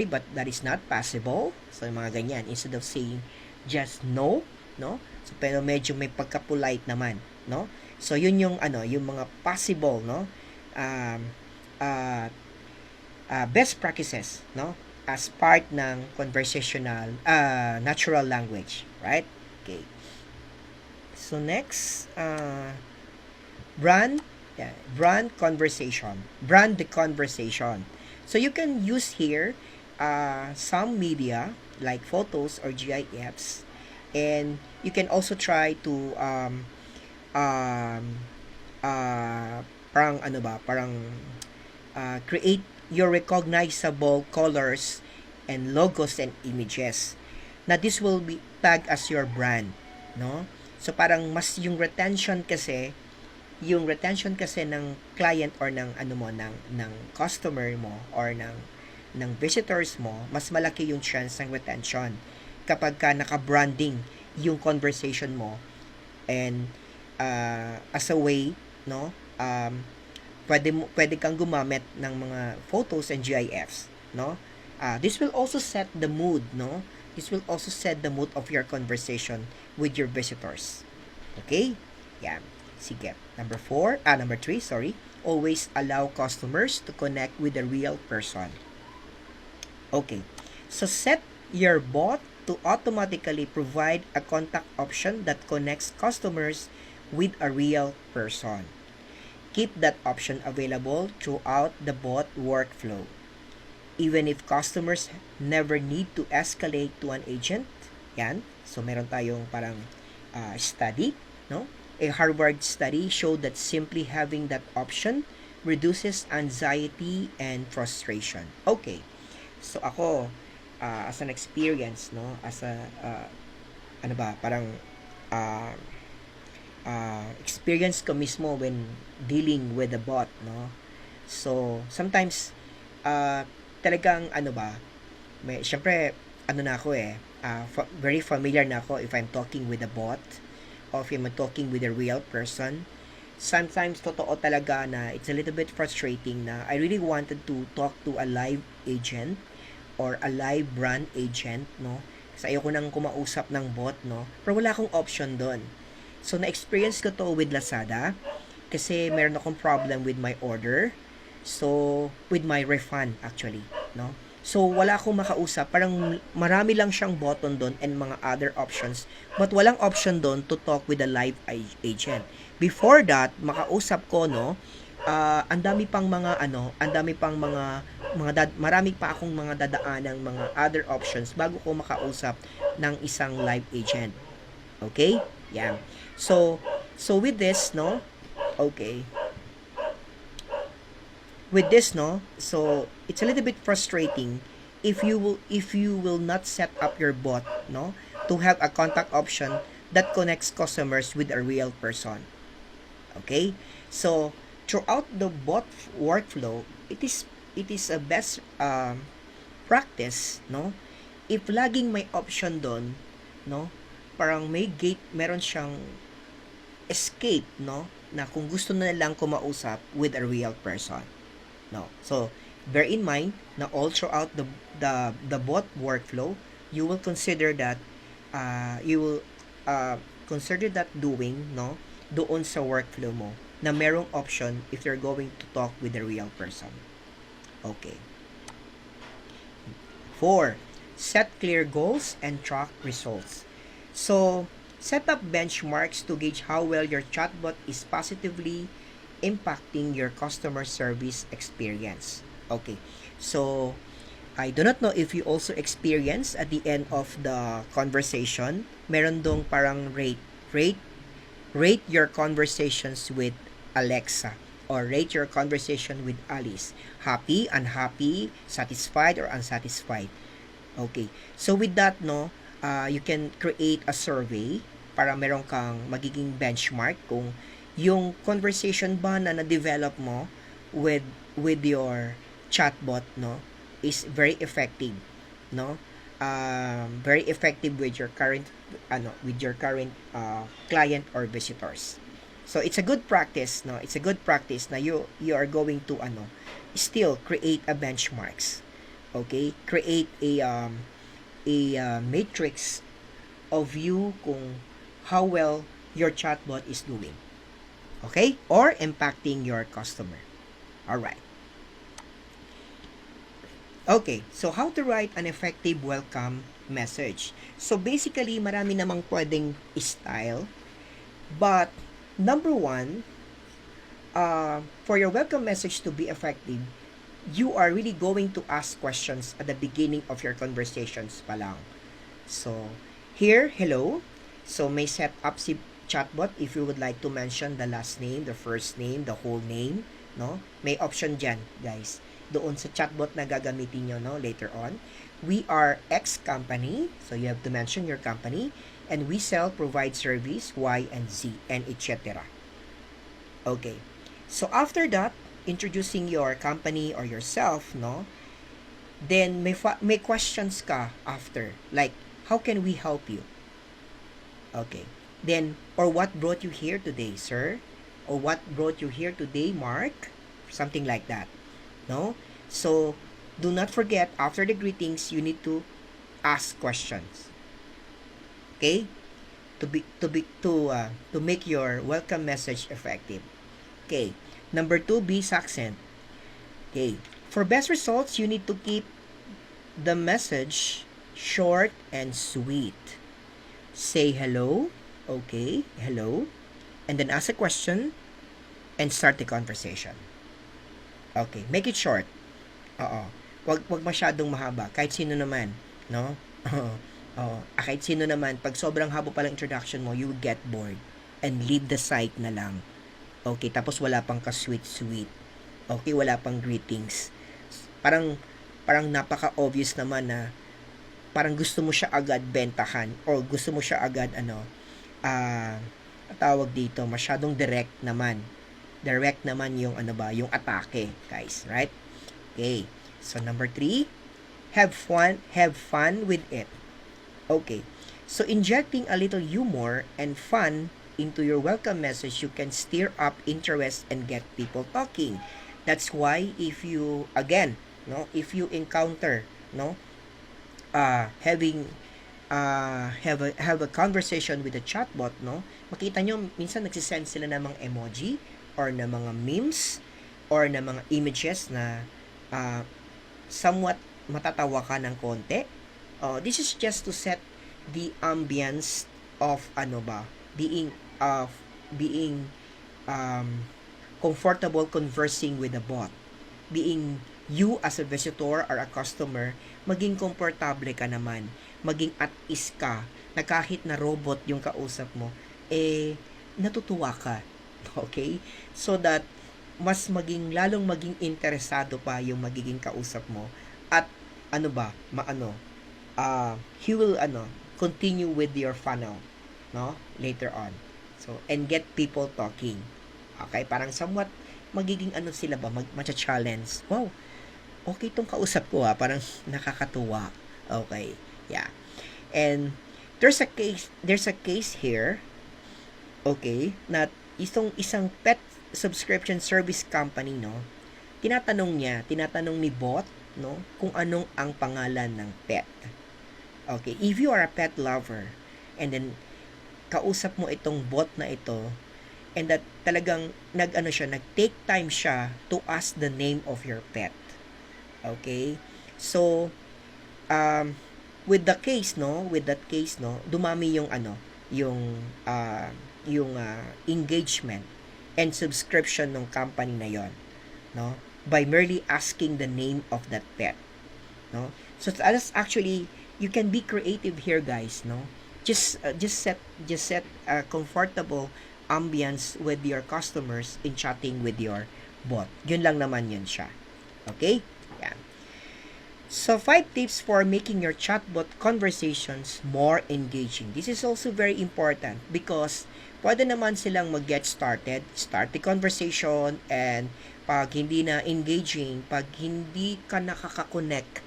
but that is not possible. So mga ganyan, instead of saying just no, no, so pero medyo may pagka-polite naman, no. So yun yung yung mga possible, no, best practices, no, as part ng conversational natural language, right? Okay. So next, brand the conversation. So you can use here some media like photos or GIFs, and you can also try to create your recognizable colors and logos and images. Now this will be tagged as your brand, no? So parang mas yung retention kasi ng client or ng ng customer mo or ng visitors mo, mas malaki yung chance ng retention kapag ka naka-branding yung conversation mo, and as a way, no, pwede kang gumamit ng mga photos and GIFs, no. This will also set the mood, no. This will also set the mood of your conversation with your visitors. Okay? Yeah. Sige. Number 3, always allow customers to connect with a real person. Okay. So set your bot to automatically provide a contact option that connects customers with a real person. Keep that option available throughout the bot workflow. Even if customers never need to escalate to an agent. Yan. So meron tayong parang study, no? A Harvard study showed that simply having that option reduces anxiety and frustration. Okay. So ako, as an experience, no, as a parang uh, experience ko mismo when dealing with a bot, no? So, sometimes, talagang, syempre, na ako very familiar na ako if I'm talking with a bot or if I'm talking with a real person. Sometimes, totoo talaga na it's a little bit frustrating na I really wanted to talk to a live agent or a live brand agent, no? Kasi ayoko nang kumausap ng bot, no? Pero wala akong option doon. So, na-experience ko to with Lazada kasi meron akong problem with my order. So, with my refund actually, no? So, wala akong makausap. Parang marami lang siyang button doon and mga other options. But walang option doon to talk with a live agent. Before that, makausap ko, no, ang dami pang mga marami pa akong mga dadaan ng mga other options bago ko makausap ng isang live agent. Okay? Yeah. So with this, no, okay. With this, no, so it's a little bit frustrating if you will not set up your bot, no, to have a contact option that connects customers with a real person. Okay? So throughout the bot workflow, it is a best practice, no, if laging may option doon, no, parang may gate, meron siyang escape, no, na kung gusto na lang kumausap with a real person. No. So, bear in mind na all throughout the bot workflow, you will consider that doing, no, doon sa workflow mo na merong option if you're going to talk with a real person. Okay. 4. Set clear goals and track results. So, set up benchmarks to gauge how well your chatbot is positively impacting your customer service experience. Okay. So, I do not know if you also experience at the end of the conversation, meron dong parang rate your conversations with Alexa or rate your conversation with Alice. Happy, unhappy, satisfied, or unsatisfied. Okay. So, with that, no, you can create a survey para meron kang magiging benchmark kung yung conversation ba na na-develop mo with your chatbot, no, is very effective, no, very effective with your current client or visitors. So it's a good practice, no, it's a good practice na you are going to still create a benchmarks. Okay, create a matrix of you kung how well your chatbot is doing. Okay? Or impacting your customer. Alright. Okay, so how to write an effective welcome message. So basically, marami namang pwedeng style. But, number 1, for your welcome message to be effective, you are really going to ask questions at the beginning of your conversations pa lang. So, here, hello. So, may set up si chatbot if you would like to mention the last name, the first name, the whole name, no? May option dyan, guys. Doon sa chatbot na gagamitin nyo, no, later on. We are X company, so you have to mention your company, and we sell, provide service, Y and Z, and etc. Okay. So, after that, introducing your company or yourself, no? Then, may questions ka after. Like, how can we help you? Okay. Then, or what brought you here today, sir? Or what brought you here today, Mark? Something like that. No? So, do not forget, after the greetings, you need to ask questions. Okay? To make your welcome message effective. Okay. Number 2, be succinct. Okay. For best results, you need to keep the message short and sweet. Say hello. Okay, hello. And then ask a question and start the conversation. Okay, make it short. Wag masyadong mahaba. Kahit sino naman, no? Kahit sino naman, pag sobrang haba pa lang introduction mo, you will get bored and leave the site na lang. Okay, tapos wala pang ka-sweet. Okay, wala pang greetings. Parang napaka-obvious naman na parang gusto mo siya agad bentahan or gusto mo siya agad tawag dito, masyadong direct naman. Direct naman yung yung atake, guys, right? Okay. So number 3, have fun with it. Okay. So injecting a little humor and fun into your welcome message, you can stir up interest and get people talking. That's why if you encounter have a conversation with a chatbot, makita nyo minsan nagsisend sila ng mga emoji or ng mga memes or ng mga images na somewhat matatawa ka ng konti. This is just to set the ambience of being comfortable conversing with the bot. Being you as a visitor or a customer, maging komportable ka naman, maging at ease ka, na kahit na robot yung kausap mo, natutuwa ka. Okay? So that lalong maging interesado pa yung magiging kausap mo, at he will continue with your funnel later on. So, and get people talking. Okay, parang somewhat magiging sila ba, matcha-challenge. Wow, okay tong kausap ko parang nakakatuwa. Okay, yeah. And there's a case here, okay, na isang pet subscription service company, tinatanong ni bot, kung anong ang pangalan ng pet. Okay, if you are a pet lover, and then kausap mo itong bot na ito, and that talagang nag-take time siya to ask the name of your pet. Okay? So, with that case, dumami yung engagement and subscription ng company na yon, by merely asking the name of that pet. So that's actually, you can be creative here, guys, just set a comfortable ambience with your customers in chatting with your bot. Yun lang naman yun siya. Okay? Yan. So 5 tips for making your chatbot conversations more engaging. This is also very important because pwede naman silang mag-get started, start the conversation, and pag hindi na engaging, pag hindi ka nakaka-connect,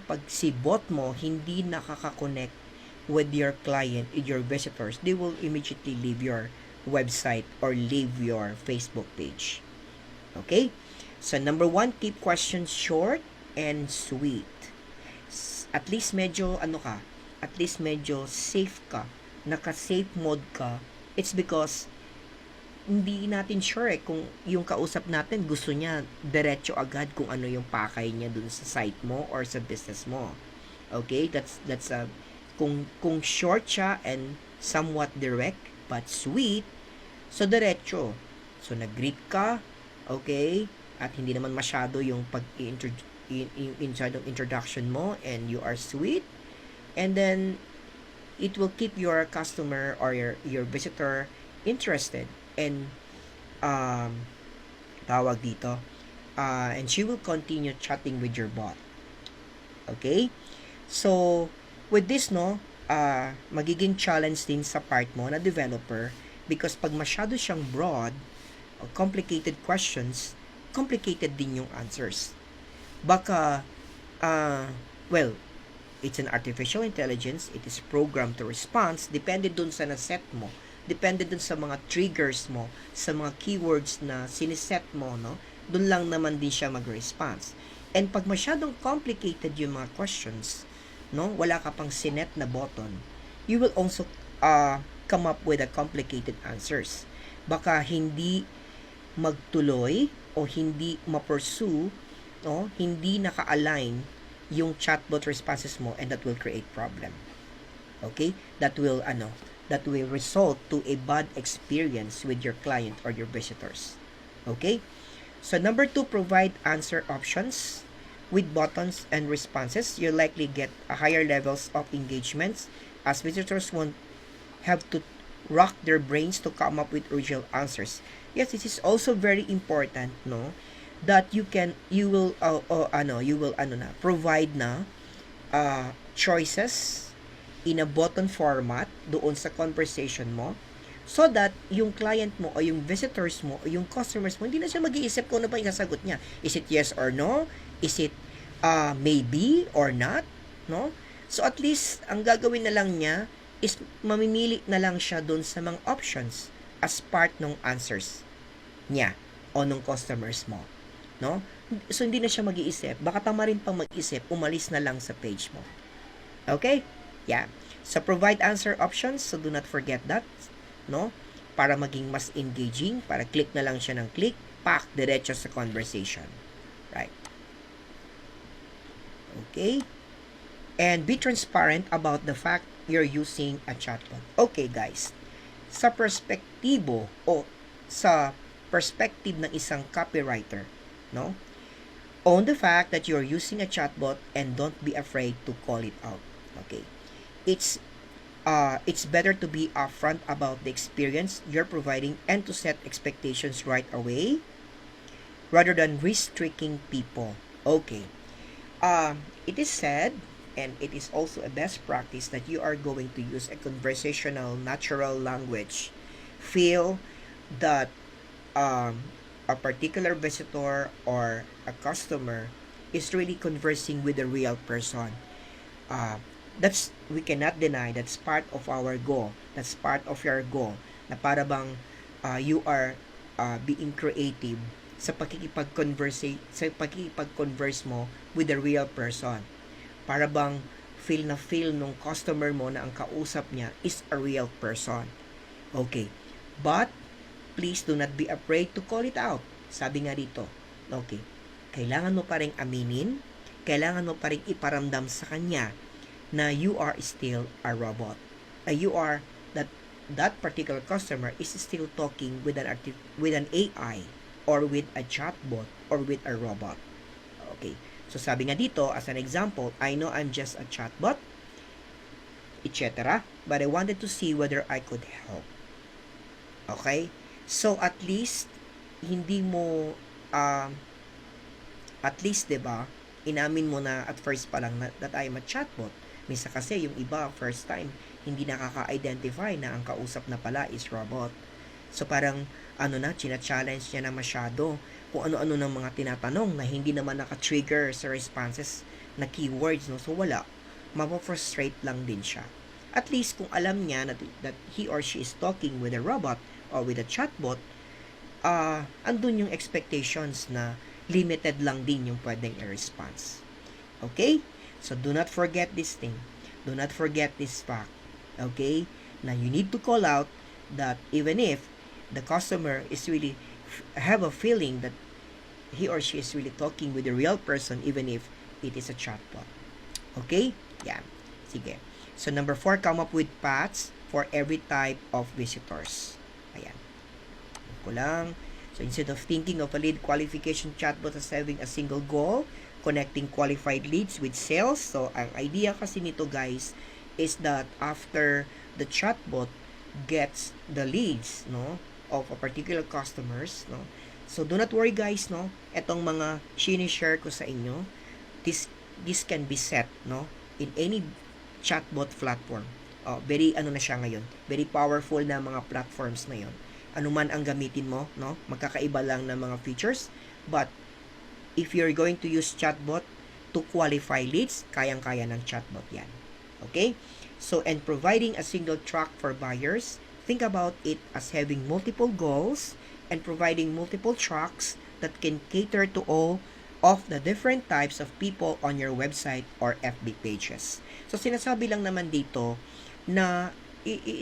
pag si bot mo hindi nakaka-connect with your client, with your visitors, they will immediately leave your website or leave your Facebook page. Okay? So number 1, keep questions short and sweet. At least medyo safe ka, naka-safe mode ka. It's because hindi natin sure kung yung kausap natin gusto niya diretso agad kung ano yung pakay niya dun sa site mo or sa business mo. Okay? That's kung short siya and somewhat direct but sweet, so diretso. So nag-greet ka, okay? At hindi naman masyado yung inside of introduction mo, and you are sweet, and then it will keep your customer or your visitor interested, and and she will continue chatting with your bot. Okay? So with this, magiging challenge din sa part mo na developer, because pag masyado siyang broad or complicated questions, complicated din yung answers. Baka, it's an artificial intelligence, it is programmed to respond, depende dun sa naset mo, depende dun sa mga triggers mo, sa mga keywords na siniset mo, dun lang naman din siya mag-response. And pag masyadong complicated yung mga questions, wala ka pang sinet na button, you will also come up with a complicated answers. Baka hindi magtuloy o hindi ma-pursue, hindi naka-align yung chatbot responses mo, and that will create problem. Okay? That will result to a bad experience with your client or your visitors. Okay? So number 2, provide answer options. With buttons and responses, you'll likely get a higher levels of engagements, as visitors won't have to rack their brains to come up with original answers. Yes, this is also very important, that you will provide choices in a button format doon sa conversation mo so that yung client mo o yung visitors mo o yung customers mo, hindi na siya mag-iisip kung ano ba yung sasagot niya. Is it yes or no? Is it maybe or not? No? So at least, ang gagawin na lang niya is mamimili na lang siya doon sa mga options as part ng answers niya o ng customers mo. No? So hindi na siya mag-iisip. Baka tama rin pang mag-isip, umalis na lang sa page mo. Okay? Yeah. So provide answer options, so do not forget that. No? Para maging mas engaging, para click na lang siya ng click, pak, diretso sa conversation. Right? Okay? And be transparent about the fact you're using a chatbot. Okay, guys. Sa perspektibo o sa perspective ng isang copywriter, no? Own the fact that you're using a chatbot and don't be afraid to call it out. Okay? It's better to be upfront about the experience you're providing and to set expectations right away rather than restricting people. Okay. It is said, and it is also a best practice, that you are going to use a conversational, natural language. Feel that a particular visitor or a customer is really conversing with a real person. We cannot deny that's part of our goal. That's part of your goal. Na para bang you are being creative sa pakikipag-converse mo with a real person. Para bang feel nung customer mo na ang kausap niya is a real person. Okay. But please do not be afraid to call it out. Sabi nga dito. Okay. Kailangan mo pa rin aminin, kailangan mo pa rin iparamdam sa kanya na you are still a robot. You are that particular customer is still talking with an AI or with a chatbot or with a robot. Okay. So sabi nga dito, as an example, I know I'm just a chatbot, etc. But I wanted to see whether I could help. Okay? So at least hindi mo at least 'di ba, inamin mo na at first pa lang that I'm a chatbot. Minsan kasi yung iba first time hindi nakaka-identify na ang kausap na pala is robot. So parang china-challenge niya na masyado kung ano-ano ng mga tinatanong na hindi naman naka-trigger sa responses na keywords, no? So wala, mapofrustrate lang din siya. At least kung alam niya that he or she is talking with a robot or with a chatbot, andun yung expectations na limited lang din yung pwedeng i-response. Okay? So do not forget this thing. Do not forget this fact. Okay? Now you need to call out that even if the customer is really have a feeling that he or she is really talking with a real person, even if it is a chatbot. Okay? Yeah. Sige. So number 4, come up with paths for every type of visitors. Ayan. Ko lang. So instead of thinking of a lead qualification chatbot as having a single goal, connecting qualified leads with sales. So ang idea kasi nito, guys, is that after the chatbot gets the leads, no, of a particular customers, no. So do not worry, guys, no. Etong mga share ko sa inyo, this can be set, no, in any chatbot platform. Very na siya ngayon. Very powerful na mga platforms na 'yon. Ano man ang gamitin mo, no, magkakaiba lang ng mga features, but if you're going to use chatbot to qualify leads, kayang-kaya ng chatbot 'yan. Okay? So, and providing a single track for buyers, think about it as having multiple goals and providing multiple tracks that can cater to all of the different types of people on your website or FB pages. So, sinasabi lang naman dito na,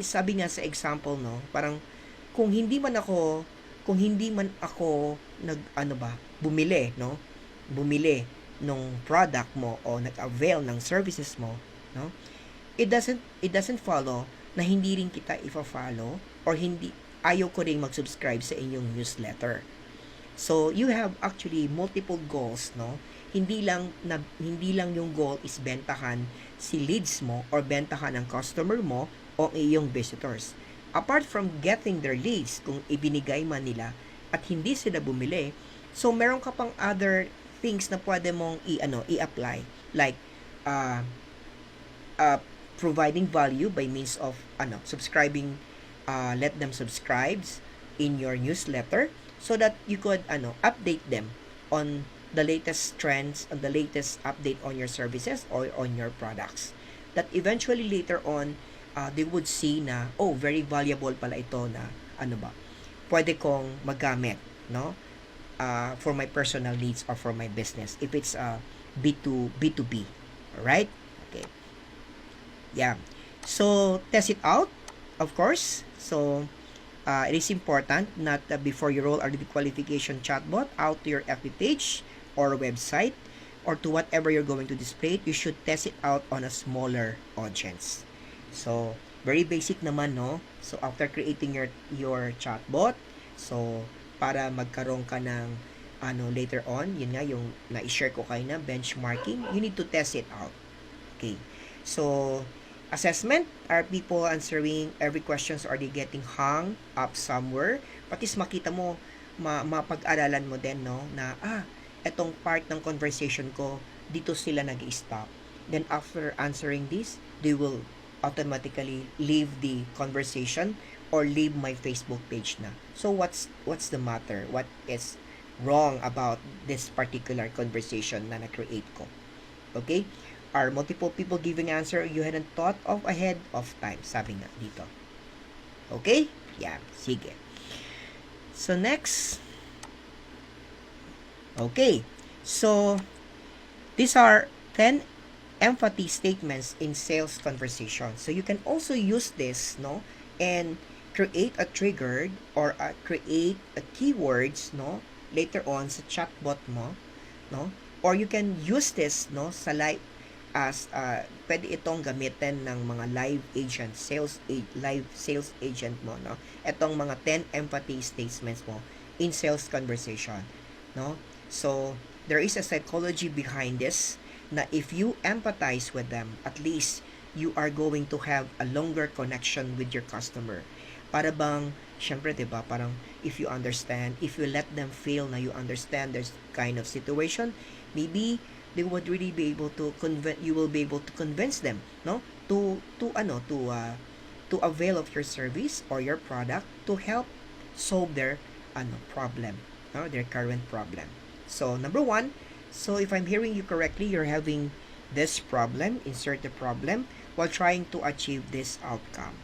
sabi nga sa example, no, parang kung hindi man ako bumili nung product mo o nag-avail ng services mo, no, it doesn't follow na hindi rin kita ifa-follow or ayaw ko rin mag-subscribe sa inyong newsletter. So you have actually multiple goals, no? Hindi lang yung goal is bentahan si leads mo or bentahan ang customer mo o iyong visitors. Apart from getting their leads, kung ibinigay man nila at hindi sila bumili, so meron ka pang other things na pwede mong i-apply, like providing value by means of subscribing, let them subscribe in your newsletter so that you could update them on the latest trends, on the latest update on your services or on your products, that eventually later on they would see na, oh, very valuable pala ito, na pwede kong magamit, no, for my personal needs or for my business if it's B2B. Alright? Okay. Yeah. So, test it out, of course. So, it is important not before you roll our qualification chatbot out to your FB page or website or to whatever you're going to display it, you should test it out on a smaller audience. So, very basic naman, no? So, after creating your chatbot, so, para magkaroon ka ng later on, yun nga, yung na-share ko kayo na benchmarking, you need to test it out. Okay. So, assessment, are people answering every questions, or they getting hung up somewhere? At least makita mo, mapag-aralan mo din, no, na, etong part ng conversation ko, dito sila nag-stop. Then, after answering this, they will automatically leave the conversation or leave my Facebook page na. So, what's the matter? What is wrong about this particular conversation na na-create ko? Okay? Are multiple people giving answer you hadn't thought of ahead of time? Sabi nga dito. Okay? Yan. Sige. So, next. Okay. So, these are 10 empathy statements in sales conversation. So, you can also use this, no, and create a triggered or create a keywords, no, later on sa chatbot mo, no, or you can use this, no, sa live as pwede itong gamitin ng mga live agent, live sales agent mo, no, itong mga 10 empathy statements mo in sales conversation, no. So, there is a psychology behind this na if you empathize with them, at least you are going to have a longer connection with your customer. Para bang, syempre, diba, parang if you understand, if you let them feel na you understand this kind of situation, maybe they would really be able to you will be able to convince them, no, to avail of your service or your product to help solve their problem, no, their current problem. So, number 1, so if I'm hearing you correctly, you're having this problem, insert the problem, while trying to achieve this outcome.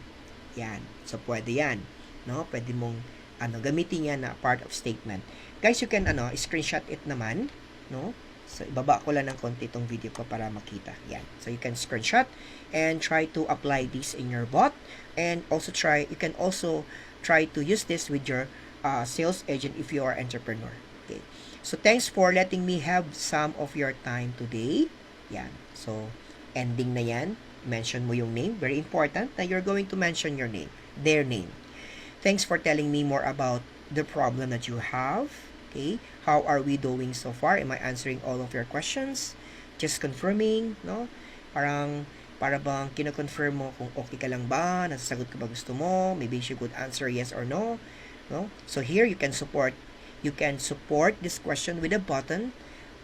Yan. So, pwede yan. No? Pwede mong gamitin yan na part of statement. Guys, you can screenshot it naman. No? So, ibaba ko lang ng konti itong video ko para makita. Yan. So, you can screenshot and try to apply this in your bot. And also you can also try to use this with your sales agent if you are entrepreneur. Okay. So, thanks for letting me have some of your time today. Yan. So, ending na yan. Mention mo yung name. Very important na you're going to mention your name. Their name. Thanks for telling me more about the problem that you have. Okay. How are we doing so far? Am I answering all of your questions? Just confirming, no? Para bang kino-confirm mo kung okay ka lang ba? Nasasagot ka ba gusto mo? Maybe you could answer yes or no. No? So, here you can support this question with a button,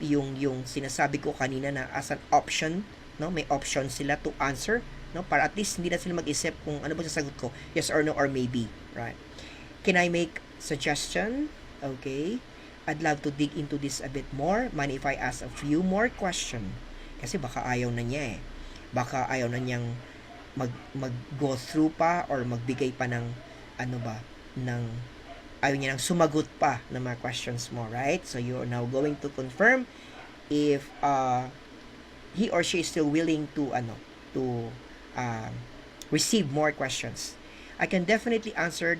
yung sinasabi ko kanina na as an option, no, may option sila to answer, no, para at least hindi na sila mag-isip kung ano ba sasagot ko, yes or no or maybe, right? Can I make suggestion? Okay, I'd love to dig into this a bit more. Mind if I ask a few more question? Kasi baka ayaw na niya baka ayaw na niyang mag-go through pa or magbigay pa ng ayaw niya nang sumagot pa ng mga questions mo, right? So, you're now going to confirm if he or she is still willing to receive more questions. I can definitely answer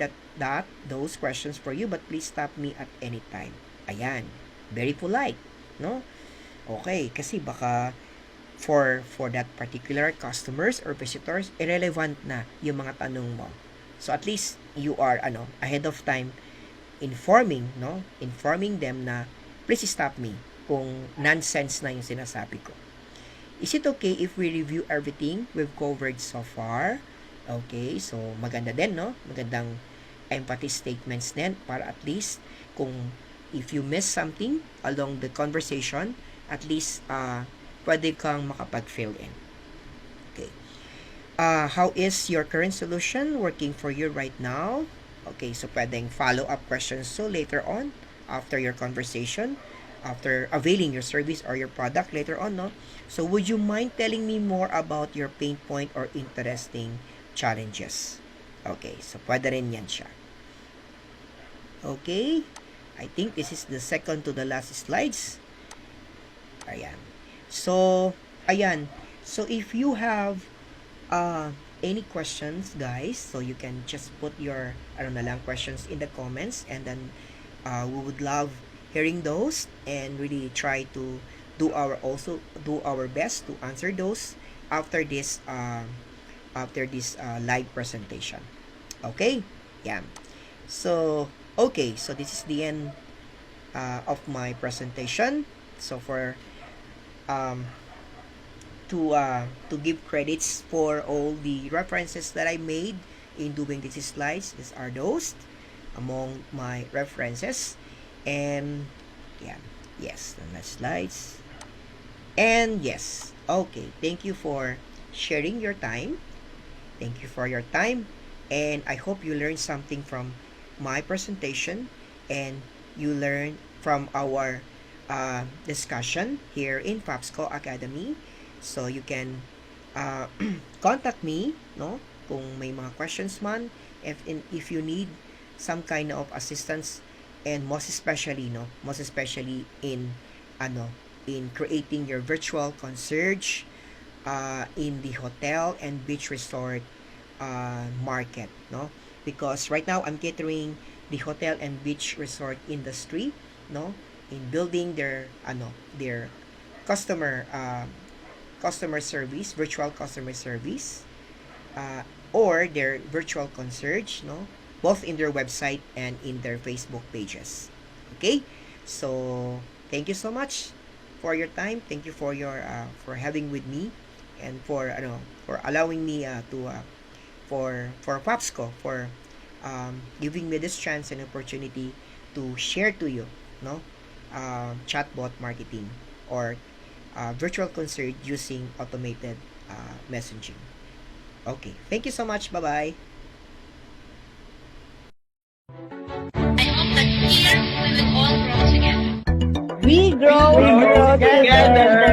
those questions for you, but please stop me at any time. Ayan. Very polite, no? Okay, kasi baka for that particular customers or visitors, irrelevant na yung mga tanong mo. So, at least you are ahead of time informing them na please stop me kung nonsense na yung sinasabi ko. Is it okay if we review everything we've covered so far? Okay, so maganda din, no? Magandang empathy statements din para at least kung if you miss something along the conversation, at least pwede kang makapag-fill in. Okay. How is your current solution working for you right now? Okay, so pwedeng follow-up questions so later on after your conversation, after availing your service or your product later on, no? So would you mind telling me more about your pain point or interesting challenges? Okay, so pwede rin yan siya. Okay, I think this is the second to the last slides. Ayan. So, ayan. So, if you have any questions, guys, so you can just put your questions in the comments, and then we would love hearing those and really try to do our best to answer those after this live presentation. Okay? Yeah. So, okay, so this is the end of my presentation. So for to give credits for all the references that I made in doing these slides, these are those among my references. And yeah, yes, the last slides. And yes, okay, thank you for sharing your time. Thank you for your time, and I hope you learned something from my presentation, and you learn from our discussion here in FAPSCO Academy. So you can contact me, no, kung may mga questions man, if you need some kind of assistance, and most especially in in creating your virtual concierge in the hotel and beach resort market, no, because right now I'm catering the hotel and beach resort industry, no, in building their customer service, virtual customer service, or their virtual concierge, no, both in their website and in their Facebook pages. Okay, so thank you so much for your time. Thank you for your for having with me, and for allowing me for FAPSCO for giving me this chance and opportunity to share to you, no, chatbot marketing or virtual concierge using automated messaging. Okay, thank you so much. Bye bye. I hope that here we will all grow together. We grow together.